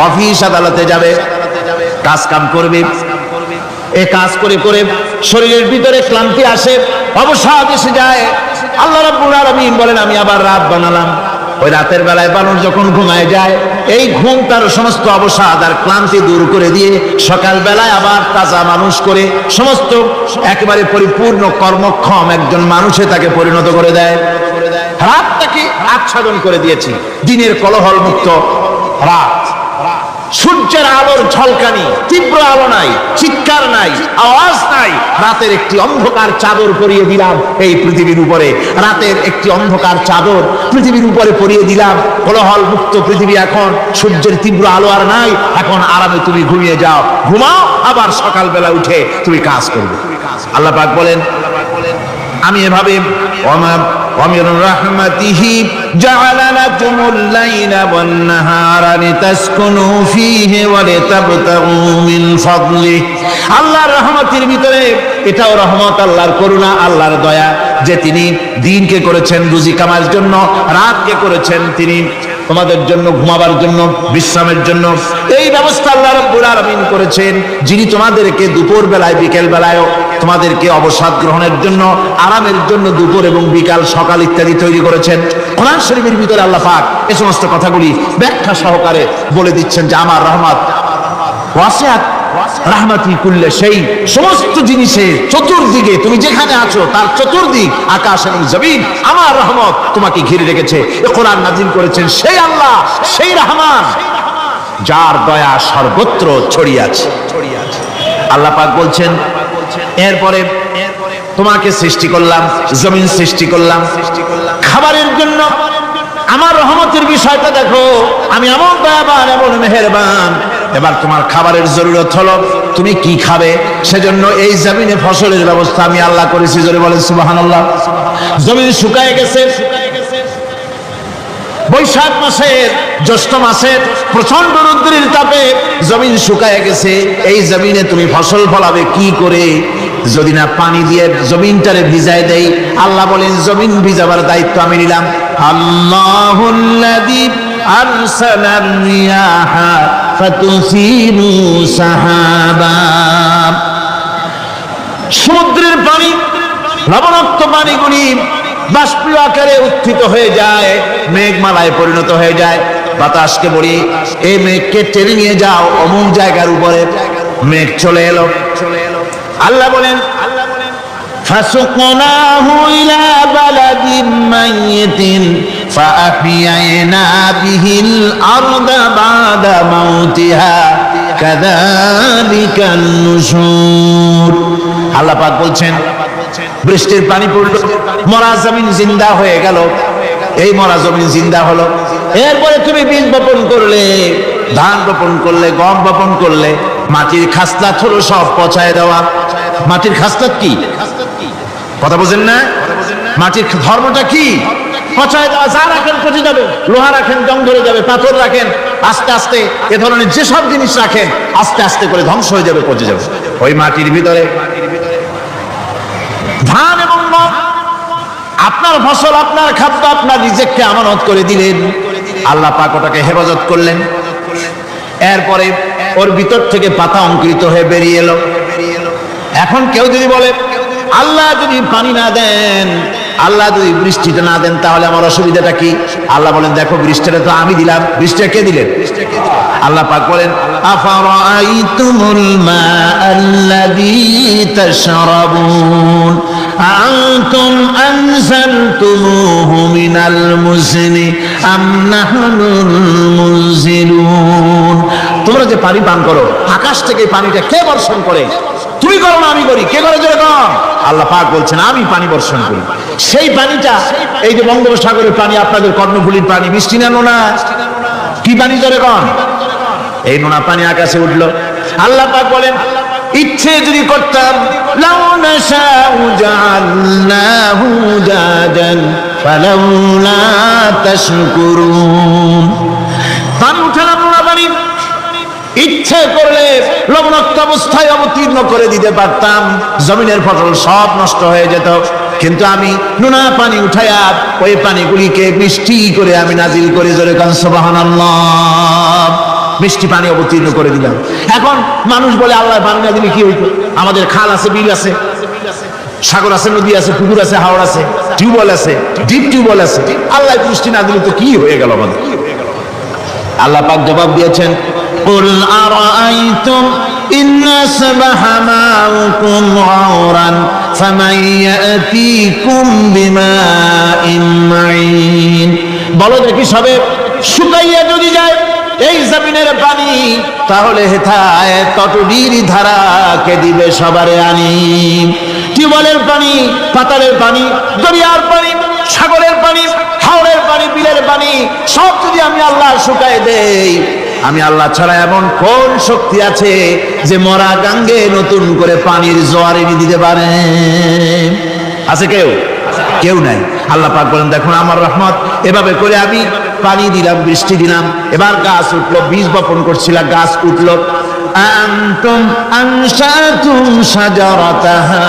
অফিস আদালতে যাবে, কাজ কাম করবে। এই কাজ করে করে শরীরের ভিতরে ক্লান্তি আসে, অবসাদ এসে যায়। আল্লাহ রাব্বুল আলামিন বলেন, আমি আবার রাত বানালাম। ওই রাতের বেলায় বানর যখন ঘুমায় যায়, এই ঘুম তার সমস্ত অবসাদ আর ক্লান্তি দূর করে দিয়ে সকাল বেলায় আবার তাজা মানুষ করে সমস্ত একেবারে পরিপূর্ণ কর্মক্ষম একজন মানুষে তাকে পরিণত করে দেয়। রাতটাকে আচ্ছাদন করে দিয়েছি, দিনের কোলাহল মুক্ত রাত। সূর্যের আলোর ঝলকানি, তীব্র আলো নাই, চিৎকার নাই, আওয়াজ নাই। রাতের একটি অন্ধকার চাদর পরিয়ে দিলাম এই পৃথিবীর উপরে, রাতের একটি অন্ধকার চাদর পৃথিবীর উপরে পরিয়ে দিলাম। কোলাহল মুক্ত পৃথিবী। এখন সূর্যের তীব্র আলো আর নাই, এখন আরামে তুমি ঘুমিয়ে যাও, ঘুমাও, আবার সকালবেলা উঠে তুমি কাজ করবে। আল্লাহ পাক বলেন, আমি এভাবে ومن رحمته جعل لكم الليل والنهار لتسكنوا فيه ولتبتغوا من فضله। আল্লাহর রহমতের ভিতরে এটাও রহমত, আল্লাহর করুণা, আল্লাহর দয়া যে তিনি দিনকে করেছেন রুজি কামার জন্য, রাতকে করেছেন তিনি তোমাদের জন্য ঘুমাবার জন্য, বিশ্রামের জন্য। এই ব্যবস্থা আল্লাহ রাব্বুল আলামিন করেছেন, যিনি তোমাদেরকে দুপুর বেলায়, বিকেল বেলায়ও তোমাদেরকে অবসাদ গ্রহণের জন্য, আরামের জন্য দুপুর এবং বিকাল, সকাল ইত্যাদি তৈরি করেছেন। কোরআন শরীফের ভিতরে আল্লাহ পাক এই সমস্ত কথাগুলি ব্যাখ্যা সহকারে বলে দিচ্ছেন যে আমার রহমত ওয়াসিআত রাহমাতি কুল্লে সেই সমস্ত জিনিসে চতুর্দিকে, তুমি যেখানে আছো তার চতুর্দিক, আকাশ এবং জমিন, আমার রহমত তোমাকে ঘিরে রেখেছে। কোরআন নাযিল করেছেন সেই আল্লাহ, সেই রহমান, যার দয়া সর্বত্র ছড়িয়ে আছে। আল্লাহ পাক বলছেন, এরপরে তোমাকে সৃষ্টি করলাম, জমিন সৃষ্টি করলাম খাবারের জন্য। আমার রহমতের বিষয়টা দেখো, আমি এমন দয়াবান, এমন মেহেরবান। এবার তোমার খাবারের জরুরত হলো, তুমি কি খাবে? সেজন্য এই জমিনে ফসলের ব্যবস্থা আমি আল্লাহ করেছি। জোরে বলেন সুবহানাল্লাহ। জমিন শুকায় গেছে, বৈশাখ মাসের জ্যৈষ্ঠ মাসের প্রচন্ড রৌদ্রের তাপে জমিন শুকায় গেছে, এই জমিনে তুমি ফসল ফলাবে কি করে যদি না পানি দিয়ে জমিনটারে ভিজায় দেই? আল্লাহ বলেন জমিন ভিজাবার দায়িত্ব আমি নিলাম। আল্লাহুল্লাযী আরসালার রিয়াহা ফাতুসিরু সাহাবা, সমুদ্রের পানি লবণাক্ত পানিগুলি বাষ্পীয় আকারে উত্থিত হয়ে যায়, মেঘমালায় পরিণত হয়ে যায়। বাতাসকে বলি এই মেঘকে টেনে নিয়ে যাও অমুক জায়গার উপরে, মেঘ চলে এলো। আল্লাহ বলেন ফাসুকনাহু ইলা বালাদিন মাইয়িতিন ফাআহইয়ানা বিহিল আরদা বাদা মাউতিহা কাযালিকান নুশুর। আল্লাহ পাক বলছেন বৃষ্টির পানি পড়লো, মরা জমিন জিন্দা হয়ে গেল। এই মরা জমিন জিন্দা হলো, এরপরে তুমি বীজ বপন করলে, ধান বপন করলে, গম বপন করলে, মাটির খাসলাত হলো সব পচায় দেওয়া। মাটির খাসলাত কি কথা বোঝেন না? মাটির ধর্মটা কি? পচায় দেওয়া। যা রাখেন পচে যাবে, লোহা রাখেন জং ধরে যাবে, পাথর রাখেন আস্তে আস্তে এ ধরনের যেসব জিনিস রাখেন আস্তে আস্তে করে ধ্বংস হয়ে যাবে, পচে যাবে। ওই মাটির ভিতরে ধান এবং গম, আপনার ফসল, আপনার খাদ্য, আপনার রিজিককে আমানত করে দিলেন। আল্লাহ পাক ওটাকে হেফাজত করলেন। এরপরে ওর ভিতর থেকে পাতা অঙ্কুরিত হয়ে বেরিয়ে এলো। এখন কেউ যদি বলে আল্লাহ যদি পানি না দেন, আল্লাহ যদি বৃষ্টিটা না দেন, তাহলে আমার অসুবিধাটা কি? আল্লাহ বলেন দেখো বৃষ্টিটা তো আমি দিলাম। বৃষ্টিটা কে দিলেন? আল্লাহ পাক বলেন আফারাআইতুমুল মাআল্লাযী তাশরাবুন আনতুম আনজালতুমুহু মিনাল মুজনি আম নাহনুল মুনজিলুন। তোমরা যে পানি পান করো, আকাশ থেকে পানিটা কে বর্ষণ করে? তুমি করো না আমি করি? কে করে যেরকম? আল্লাহ পাক বলছেন আমি পানি বর্ষণ করি। সেই পানিটা এই যে বঙ্গোপসাগরের পানি, আপনাদের কর্ণফুলীর পানি, মিষ্টি না নোনা? কি পানি যেরকম? এই নোনা পানি আকাশে উঠলো। আল্লাহ পাক বলেন ইচ্ছে যদি করতাম লাউ নাশাউ জাআলনাহু জাদান ফালাউলা তাশকুরুন। পানি উঠালাম নোনা পানি, ইচ্ছে করলে লবণাক্ত অবস্থায় অবতীর্ণ করে দিতে পারতাম, জমিনের ফসল সব নষ্ট হয়ে যেত। কিন্তু আমি নোনা পানি উঠাইয়া ওই পানিগুলিকে বৃষ্টি করে আমি নাজিল করে জোরে কান সুবহানাল্লাহ, বৃষ্টি পানি অবতীর্ণ করে দিলাম। এখন মানুষ বলে আল্লাহ পানি না দিলে কি হইতো? আমাদের খাল আছে, বিল আছে, সাগর আছে, নদী আছে, পুকুর আছে, হাওর আছে, টিউবওয়েল আছে, ডিপ টিউবওয়েল আছে, আল্লাহ বৃষ্টি না দিলে তো কি হয়ে গেল আমাদের? আল্লাহ পাক জবাব দিয়েছেন কুল আরাআইতুম ইন আসবাহা মাউকুম গাওরান ফামান ইয়াতিকুম বিমাইন মাইন। বলো দেখি সবে শুকাইয়া যদি যায় এই জমিনের পানি, তাহলে হেথায় তটবীর ধারা কে দিবে সবারে আনি? টিউবওয়েলের পানি, পাতালের পানি, দরিয়ার পানি, সাগরের পানি, হাওরের পানি, বিলের পানি সব যদি আমি আল্লাহ শুকায় দেই, আমি আল্লাহ ছাড়া এমন কোন শক্তি আছে যে মরা গাঙ্গে নতুন করে পানির জোয়ার এনে দিতে পারে? আছে কেউ? কেউ নাই। আল্লাহ পাক বলেন দেখুন আমার রহমত, এভাবে করে আমি পানি দিলাম, বৃষ্টি দিলাম, এবার গাছ উঠলো, বীজ বপন করছিলাম, গাছ উঠলো। আনতুম আনশাতুম শাজারাতাহা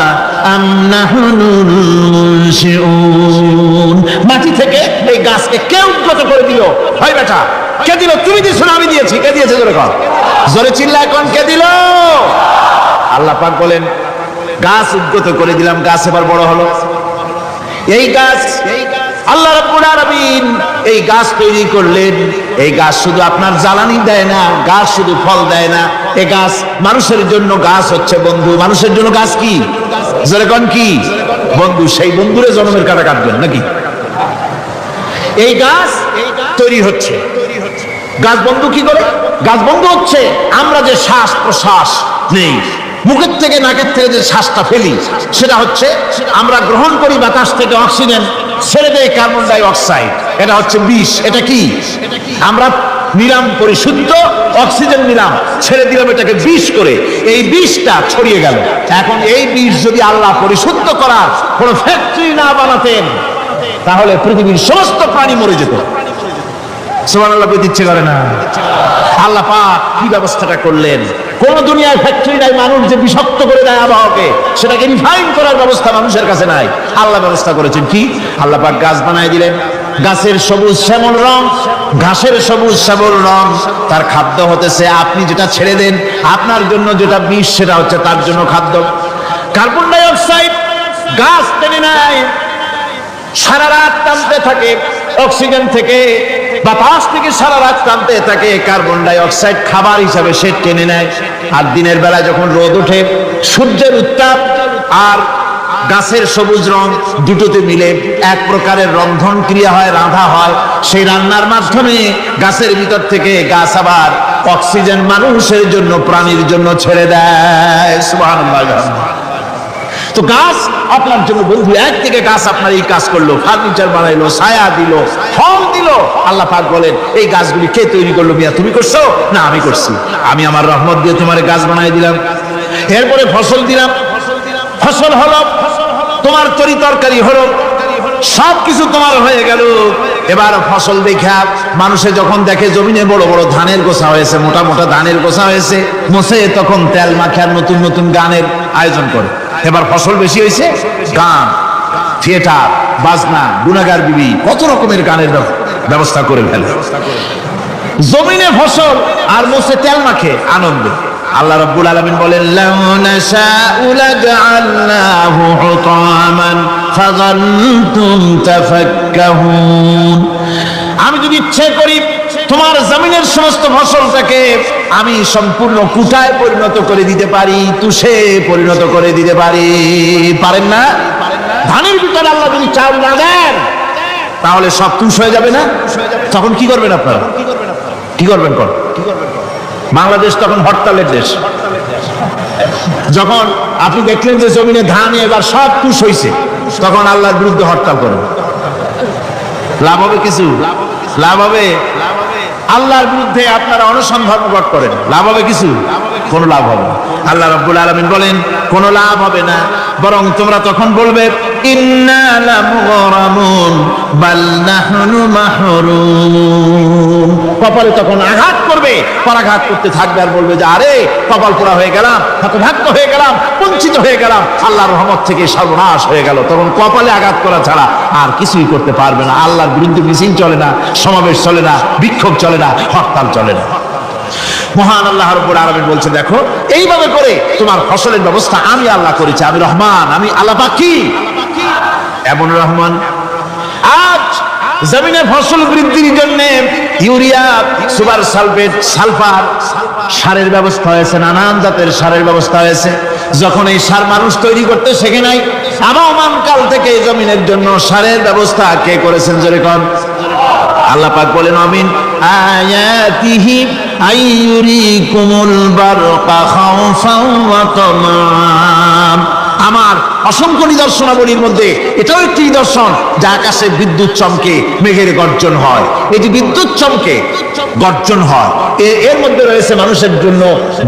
আম নাহনুল মুনশিউন। মাটি থেকে এই গাছকে কে উদ্গত করে দিল? হয় বেটা কে দিল? তুমি দিছো না আমি দিয়েছি? কে দিয়েছে? জোরে কর, জোরে চিল্লা এখন কে দিল? আল্লাহ পাক বলেন গাছ উদ্গত করে দিলাম, গাছ এবার বড় হলো। এই গাছ আল্লাহ রাব্বুল আলামিন এই গাছ তৈরি করলেন। এই গাছ শুধু আপনার জ্বালানি দেয় না, গাছ শুধু ফল দেয় না, এই গাছ মানুষের জন্য গাছ হচ্ছে বন্ধু। মানুষের জন্য গাছ কি? যেরকম কি বন্ধু। সেই বন্ধুরে জন্মের কাটা কাটবেন নাকি? এই গাছ তৈরি হচ্ছে, গাছ বন্ধু কি করে? গাছ বন্ধু হচ্ছে আমরা যে শ্বাস প্রশ্বাস নেই, মুখের থেকে নাকের থেকে যে শ্বাসটা ফেলি, সেটা হচ্ছে আমরা গ্রহণ করি বাতাস থেকে অক্সিজেন, ছেড়ে দেয় কার্বন ডাই অক্সাইড। এটা হচ্ছে বিষ। এটা কি? আমরা নিলাম পরিশুদ্ধ অক্সিজেন, নিলাম, ছেড়ে দিলাম এটাকে বিষ করে, এই বিষটা ছড়িয়ে গেল। এখন এই বিষ যদি আল্লাহ পরিশুদ্ধ করার কোন ফ্যাক্টরি না বানাতেন, তাহলে পৃথিবীর সমস্ত প্রাণী মরে যেত। সুবহানাল্লাহ বলতে ইচ্ছে করে না? আল্লাহ পাক কি ব্যবস্থাটা করলেন! কোন দুনিয়ার ফ্যাক্টরি নাই মানুষ যে বিষাক্ত করে দেয় আবহাওয়াকে, সেটাকে রিফাইন করার ব্যবস্থা মানুষের কাছে নাই। আল্লাহ ব্যবস্থা করেছেন কি? আল্লাহ পাক গাছ বানায় দিলেন, গাছের সবুজ শ্যামল রং, ঘাসের সবুজ শ্যামল রং। তার খাদ্য হতেছে আপনি যেটা ছেড়ে দেন, আপনার জন্য যেটা বিষ সেটা হচ্ছে তার জন্য খাদ্য। কার্বন ডাই অক্সাইড গাছ টেনে নেয়, সারা রাত টানতে থাকে অক্সিজেন থেকে, বাতাস থেকে সারা রাত টানতে থাকে। কার্বন ডাই অক্সাইড খাবার হিসাবে সে টেনে নেয়। আর দিনের বেলায় যখন রোদ ওঠে, সূর্যের উত্তাপ আর গাছের সবুজ রং দুটোতে মিলে এক প্রকারের রন্ধন ক্রিয়া হয়, রান্না হয়। সেই রান্নার মাধ্যমে গাছের ভিতর থেকে গাছ আবার অক্সিজেন মানুষের জন্য, প্রাণীর জন্য ছেড়ে দেয়। সুবহানাল্লাহ। তো গাছ আপনার জন্য বন্ধু, এক থেকে গাছ আপনার এই কাজ করলো, ফার্নিচার বানাইলো, ছায়া দিল, ফল দিল। আল্লাহ পাক বলেন এই গাছগুলি কে তৈরি করলো? মিয়া তুমি করছো না? আমি করছি। আমি আমার রহমত দিয়ে তোমার গাছ বানাই দিলাম। এরপরে ফসল দিলাম, ফসল হলো, তোমার তরি তরকারি হলো, সবকিছু তোমার হয়ে গেল। এবার ফসল দেখা মানুষে যখন দেখে জমিনে বড় বড় ধানের গোছা হয়েছে, মোটা মোটা ধানের গোছা হয়েছে, মোছে তখন তেল মাখার নতুন নতুন গানের আয়োজন করে। এবার ফসল বেশি হয়েছে, গান, থিয়েটার, বাজনা, গুনাগার বিবি, কত রকমের গানের ব্যবস্থা করে ফেলে। জমিনে ফসল আর মোছে তেল মাখে আনন্দে। আল্লাহ রাব্বুল আলামিন বলেন লাউ নাশাউ লাজআলনাহু হুতামান ফাযাল্তুম তাফাক্কাহুন। আমি যদি ইচ্ছে করি তোমার জমিনের সমস্ত ফসলটাকে আমি সম্পূর্ণ কুটায় পরিণত করে দিতে পারি, তুষে পরিণত করে দিতে পারি। পারেন না? ধানের ভিতরে আল্লাহ যদি চাউল না দেন তাহলে সব তুষ হয়ে যাবে না? তখন কি করবেন আপনারা? কি করবেন? বাংলাদেশ তখন হরতালের দেশ। যখন আপনি দেখলেন যে জমিনে ধান এবার সব তুষ হয়েছে, তখন আল্লাহর বিরুদ্ধে হরতাল করেন। লাভ হবে কিছু? লাভ হবে? আল্লাহর বিরুদ্ধে আপনারা অনশন ধর্মঘট করেন, লাভ হবে কিছু? কোনো লাভ হবে না। আল্লাহ রাব্বুল আলামিন বলেন কোনো লাভ হবে না, বরং তোমরা তখন বলবে ইন্না লামুগরামুন বাল নাহনু মাহরুম। কপালে তখন আঘাত করবে, পরাঘাত করতে থাকবে আর বলবে যে আরে কপাল পোড়া হয়ে গেলাম, হতভাগ্য হয়ে গেলাম, বঞ্চিত হয়ে গেলাম, আল্লাহর রহমত থেকে সর্বনাশ হয়ে গেল। তখন কপালে আঘাত করা ছাড়া আর কিছুই করতে পারবে না। আল্লাহর বিরুদ্ধে মিছিল চলে না, সমাবেশ চলে না, বিক্ষোভ চলে না, হরতাল চলে না। মহান আল্লাহ রাব্বুল আলামিন বলছে দেখো এইভাবে করে তোমার ফসলের ব্যবস্থা আমি আল্লাহ করেছি। আমি রহমান, আমি আল্লাহ পাক কি এমন রহমান। আজ জমিনে ফসল বৃদ্ধির জন্য ইউরিয়া, সুপার সালফেট, সালফার সারের ব্যবস্থা হয়েছে, নানান জাতের সারের ব্যবস্থা হয়েছে। যখন এই সার মানুষ তৈরি করতে শেখে নাই, আবহমান কাল থেকে জমিনের জন্য সারের ব্যবস্থা কে করেছেন? জোরে কোন? আল্লাহ পাক বলেন আমিন আয়াতিহি আইয়ুরিকুমুল বারকা খাওফান ওয়া তামাম। আমার অসংখ্য নিদর্শনাবলীর মধ্যে এটাও একটি নিদর্শন যে আকাশে বিদ্যুৎ চমকে মেঘের গর্জন হয়। এটি বিদ্যুৎ চমকে গর্জন হয়, এর মধ্যে রয়েছে মানুষের জন্য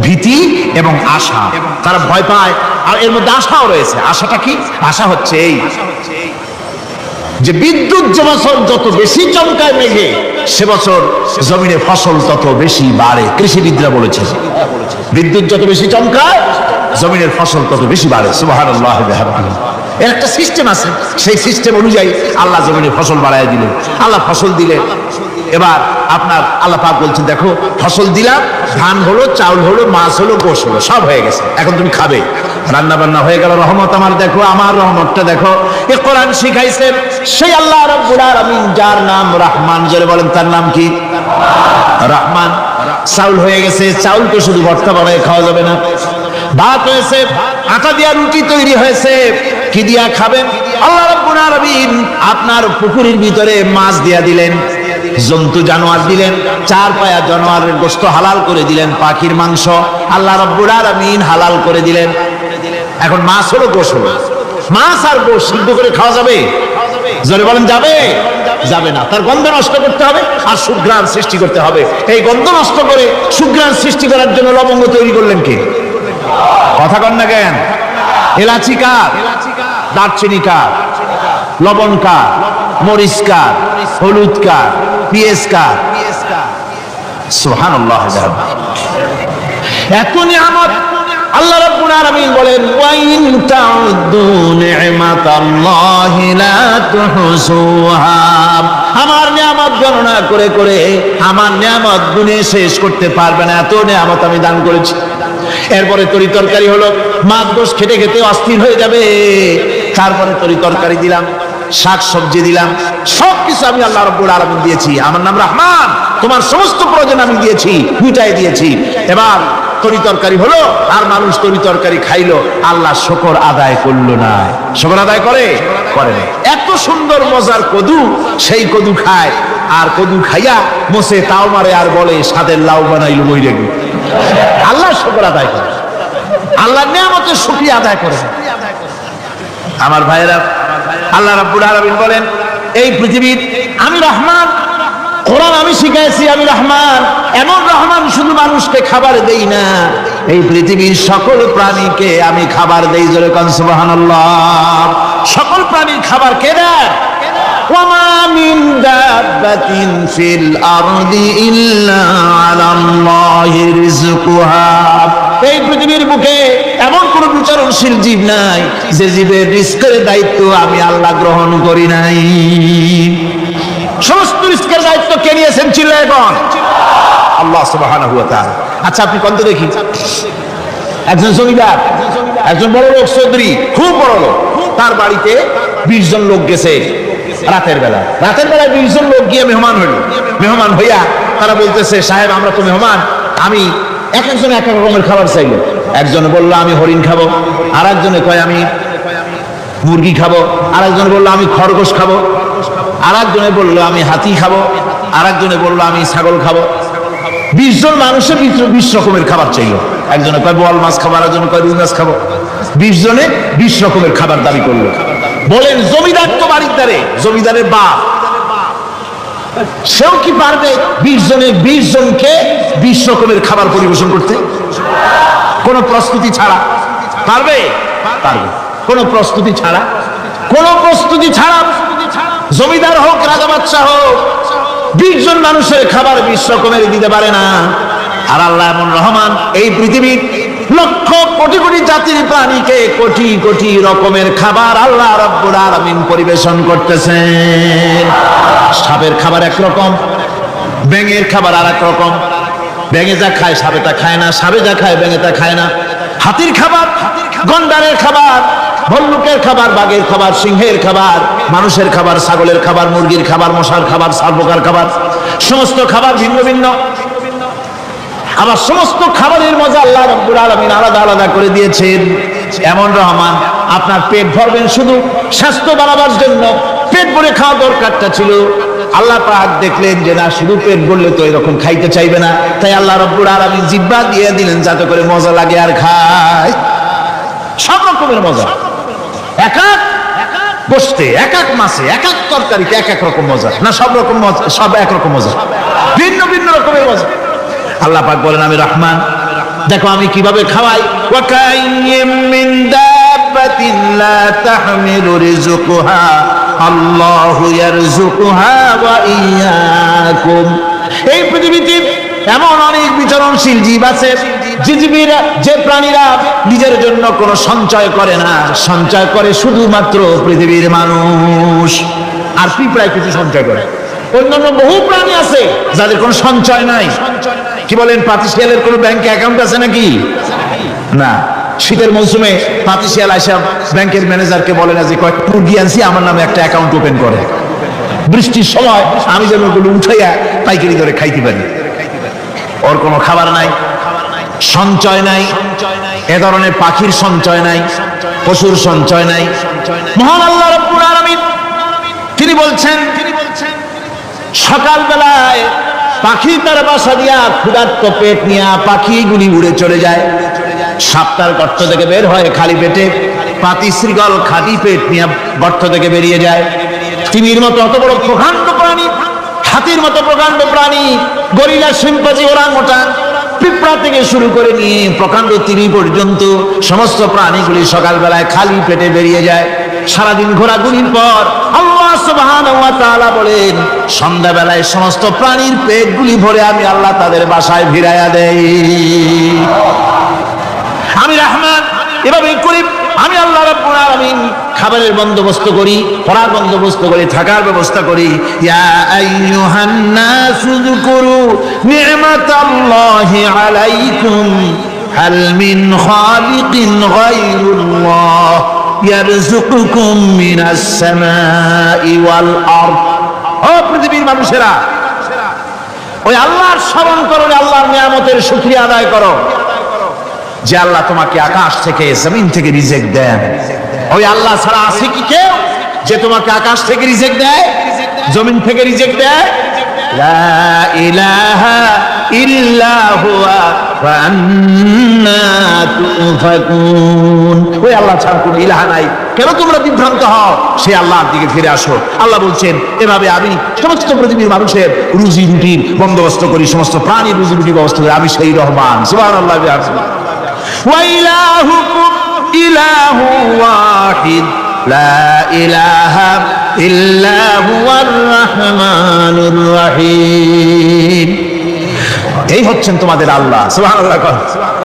ভীতি এবং আশা। তারা ভয় পায়, আর এর মধ্যে আশাও রয়েছে। আশাটা কি? আশা হচ্ছে এই যে বিদ্যুৎ যে বছর যত বেশি চমকায় মেঘে, সে বছর জমিনে ফসল তত বেশি বাড়ে। কৃষিবিদরা বলেছে বিদ্যুৎ যত বেশি চমকায় জমিনের ফসল তত বেশি বাড়ে। সুবহানাল্লাহ। এর একটা সিস্টেম আছে, সেই সিস্টেম অনুযায়ী আল্লাহ জমিনে ফসল বাড়ায় দিলেন। আল্লাহ ফসল দিলেন। এবার আপনার আল্লাহ পাক বলছেন দেখো ফসল দিলাম, ধান হলো, চাউল হলো, মাছ হলো, গোশ হলো, সব হয়ে গেছে, এখন তুমি খাবে। রান্না বান্না হয়ে গেল, রহমত আমার দেখো, আমার রহমতটা দেখো। এই কোরআন শিখাইছেন সেই আল্লাহ রাব্বুল আলামিন যার নাম রহমান। জোরে বলেন তার নাম কি? রহমান। চাউল হয়ে গেছে, চাউলকে শুধু ভর্তা বানায় খাওয়া যাবে না। ভাত হয়েছে, আটা দিয়া রুটি তৈরি হয়েছে, কি দিয়া খাবেন? আল্লাহ রাব্বুল আলামিন আপনার পুকুরের ভিতরে মাছ দিয়া দিলেন, জন্তু জানোয়ার দিলেন, চার পায়া জানোয়ারের গোশত হালাল করে দিলেন, পাখির মাংস আল্লাহ রাব্বুল আলামিন হালাল করে দিলেন। এখন মাছ হলো, গোশ হলো। মাছ আর গোশ সিদ্ধ করে খাওয়া যাবে? জোরে বলেন যাবে? যাবে না। তার গন্ধ নষ্ট করতে হবে আর সুঘ্রাণ সৃষ্টি করতে হবে। এই গন্ধ নষ্ট করে সুঘ্রাণ সৃষ্টি করার জন্য লবঙ্গ তৈরি করলেন কে? কথা কন না কেন? এলাচি কার? দারচিনি কার? লবণ কার? মরিচ কার? হলুদ কার? পেঁয়াজ কার? সুবহানাল্লাহ। এত নিয়ামত আল্লাহ রাব্বুল আলামিন বলেন ওয়া ইন তাউদ্দু নি'মাতাল্লাহি লা তুহসুহা। আমার নিয়ামত গণনা করে করে আমার নিয়ামত গুণে শেষ করতে পারবে না, এত নিয়ামত আমি দান করেছি। এরপরে তরি তরকারি হলো, মাছ গোশ খেতে খেতে অস্থির হয়ে যাবে, তারপরে তরি তরকারি দিলাম, শাক সবজি দিলাম, সবকিছু আমি আল্লাহ রাব্বুল আলামিন দিয়েছি। আমার নাম রহমান, তোমার সমস্ত প্রয়োজন আমি দিয়েছি, মিটাই দিয়েছি। এবার তরি তরকারি হলো, আর মানুষ তরি তরকারি খাইলো, আল্লাহ শুকর আদায় করলো না। শুকর আদায় করে না। এত সুন্দর মজার কদু, সেই কদু খায়, আর কদু খাইয়া মোসে তাও মারে আর বলে স্বাদের লাউ বানাইলো বই রেখে। আল্লাহ শুকর আদায় করে, আল্লাহ নিয়ামতের শুকরিয়া আদায় করে। আমার ভাইয়েরা, আল্লাহ রাব্বুল আলামিন বলেন এই পৃথিবীর আমি রহমান, কোরআন আমি শিখাইছি আমি রহমান। এমন রহমান শুধু মানুষকে খাবার দেই না, এই পৃথিবীর সকল প্রাণীকে আমি খাবার দেই। জোরে কোন সুবহানাল্লাহ। সকল প্রাণীর খাবার কে দেয়? ওয়ামা মিন দাব্বাতিন ফিল আরদি ইল্লা আলাল্লাহি রিজকুহা। এই পৃথিবীর বুকে এমন কোন বিচরণশীল জীব নাই যে জীবের রিজকের দায়িত্ব আমি আল্লাহ গ্রহণ করি নাই। সমস্ত রিজকের দায়িত্ব কে নিয়েছেন? চিল্লায়ে বল আল্লাহ সুবহানাহু ওয়া তাআলা। আচ্ছা আপনি কোন তো দেখি, একজন জমিদার, একজন বড় লোক, চৌধুরী, খুব বড় লোক, তার বাড়িতে 20 জন লোক গেছে রাতের বেলায় 20 জন লোক গিয়ে মেহমান হইল। মেহমান হইয়া তারা বলতেছে সাহেব আমরা তো মেহমান, আমি এক একজন এক এক রকমের খাবার চাইলো। একজনে বললো আমি হরিণ খাবো, আর একজনে কয় আমি মুরগি খাবো, আর একজনে বললো আমি খরগোশ খাবো, আর একজনে বললো আমি হাতি খাবো, আর একজনে বললো আমি ছাগল খাবো। 20 জন মানুষের 20 রকমের খাবার চাইলো। একজনে কয় বোয়াল মাছ খাবো, আর একজনে কয় রুই মাছ খাবো। 20 জনে 20 রকমের খাবার দাবি করলো। বলেন জমিদার তো বাড়িদারে, জমিদারের বাপ, সেও কি পারবে 20 জনকে 20 রকমের খাবার পরিবেশন করতে? কোন প্রস্তুতি ছাড়া পারবে? পারবে। কোন প্রস্তুতি ছাড়া, জমিদার হোক রাজা বাদশা হোক, 20 জন মানুষের খাবার 20 রকমের দিতে পারে না। আর আল্লাহ এমন রহমান, এই পৃথিবীর লক্ষ কোটি কোটি জাতির প্রাণীকে কোটি কোটি রকমের খাবার আল্লাহ রাব্বুল আলামিন পরিবেশন করতেছেন। সাপের খাবার একরকম, ব্যাঙের খাবার আর এক রকম। ব্যাঙে যা খায় সাপে তা খায় না, সাপে যা খায় ব্যাঙে তা খায় না। হাতির খাবার, গন্ডারের খাবার, ভল্লুকের খাবার, বাঘের খাবার, সিংহের খাবার, মানুষের খাবার, ছাগলের খাবার, মুরগির খাবার, মশার খাবার, শালপোকার খাবার, সমস্ত খাবার ভিন্ন ভিন্ন। আবার সমস্ত খাবারের মজা আল্লাহ রাব্বুল আলামিন আলাদা আলাদা করে দিয়েছেন। এমন রহমান, আপনার পেট ভরবেন শুধু স্বাস্থ্য বাড়াবার জন্য, পেট ভরে খাওয়া দরকারটা ছিল। আল্লাহ পাক দেখলেন যে না, শুধু পেট ভরলে তো এরকম খাইতে চাইবে না, তাই আল্লাহ রাব্বুল আলামিন জিহ্বা দিয়ে দিলেন যাতে করে মজা লাগে আর খায়। সব রকমের মজা, এক এক গোশতে, এক এক মাছে, এক এক তরকারিতে এক এক রকম মজা না, সব রকম মজা, সব এক রকম মজা, ভিন্ন ভিন্ন রকমের মজা। আল্লাহ পাক বলেন আমি রহমান, দেখো আমি কিভাবে খাওয়াই। ওয়া কাইয়্যিম মিন দাব্বাতিন লা তাহমিলু রিজকুহা আল্লাহু ইয়ারযুকুহা ওয়া ইয়্যাকুম। এই পৃথিবীতে এমন অনেক বিচরণশীল জীব আছে, যে প্রাণীরা নিজের জন্য কোনো সঞ্চয় করে না, সঞ্চয় করে শুধুমাত্র পৃথিবীর মানুষ। আর পিঁপড়ায় কিছু সঞ্চয় করে। অন্যান্য বহু প্রাণী আছে যাদের কোনো সঞ্চয় নাই। কি বলেন, পাতিশিয়ালের কোনো ব্যাংকে অ্যাকাউন্ট আছে নাকি? না। শীতের মৌসুমে পাতিশিয়াল আইসা ব্যাংকের ম্যানেজারকে বলে না যে কয়েক মুরগি আনছি, আমার নামে একটা অ্যাকাউন্ট ওপেন করে, বৃষ্টির সময় আমি যেন ওগুলো উঠাইয়া পাইকারি দরে খাইতে পারি। ওর কোনো খাবার নাই, সঞ্চয় নাই। এ ধরনের পাখির সঞ্চয় নাই, পশুর সঞ্চয় নাই। মহান আল্লাহ রাব্বুল আলামিন তিনি বলছেন, সকাল বেলায় পাখি তার বাসা দিয়া ক্ষুধার্ত পেট নিয়ে পাখিগুলি উড়ে চলে যায়। সাপটার গর্ত থেকে বের হয় খালি পেটে, পাতি শ্রীগল খালি পেট নিয়ে গর্ত থেকে বেরিয়ে যায়। তিমির মতো অত বড় প্রকাণ্ড প্রাণী, হাতির মতো প্রকাণ্ড প্রাণী, গরিলা, শিম্পাঞ্জি, ওরাংওটাং, পিঁপড়া থেকে শুরু করে নিয়ে প্রকাণ্ড তিমি পর্যন্ত সমস্ত প্রাণীগুলি সকালবেলায় খালি পেটে বেরিয়ে যায়। সারাদিন ঘোরাঘুরির পর আল্লাহ সুবহানাহু ওয়া তাআলা বলেন, সন্ধ্যাবেলায় সমস্ত প্রাণীর পেটগুলি ভরে আমি আল্লাহ তাদের বাসায় ফিরাইয়া দেই। আমি রহমান, এভাবেই করি। আমি আল্লাহ রাব্বুল আলামিন খাবারের বন্দোবস্ত করি, পড়ার বন্দোবস্ত করি, থাকার ব্যবস্থা করি। ইয়া আইয়ুহান নাসু যকুরু নি'মাতাল্লাহি আলাইকুম হাল মিন খালিকিন গায়রুল্লাহ ইয়ারযুকুকুম মিনাস সামাই ওয়াল আরদ। ও পৃথিবীর মানুষেরা, ওই আল্লাহর স্মরণ করো, আল্লাহর নিয়ামতের শুকরিয়া আদায় করো যে আল্লাহ তোমাকে আকাশ থেকে জমিন থেকে রিজিক দেন। ওই আল্লাহ ছাড়া আছে কি কেউ যে তোমাকে আকাশ থেকে রিজিক দেয়, জমিন থেকে রিজিক দেয়? লা ইলাহা ইল্লা হুয়া ওয়া আন্না তুফাকুন। ওই আল্লাহ ছাড়া কোনো ইলাহ নাই, কেন তোমরা বিভ্রান্ত হও? সেই আল্লাহর দিকে ফিরে আসো। আল্লাহ বলছেন, এভাবে আমি সমস্ত পৃথিবীর মানুষের রুজি রুটির বন্দোবস্ত করি, সমস্ত প্রাণীর রুজি রুটির ব্যবস্থা করি। আমি সেই রহমান। সুবহানাল্লাহ। وإلهكم إله واحد لا إله إلا هو الرحمن الرحيم। এই হচ্ছেন তোমাদের আল্লাহ। সুবহানাল্লাহ।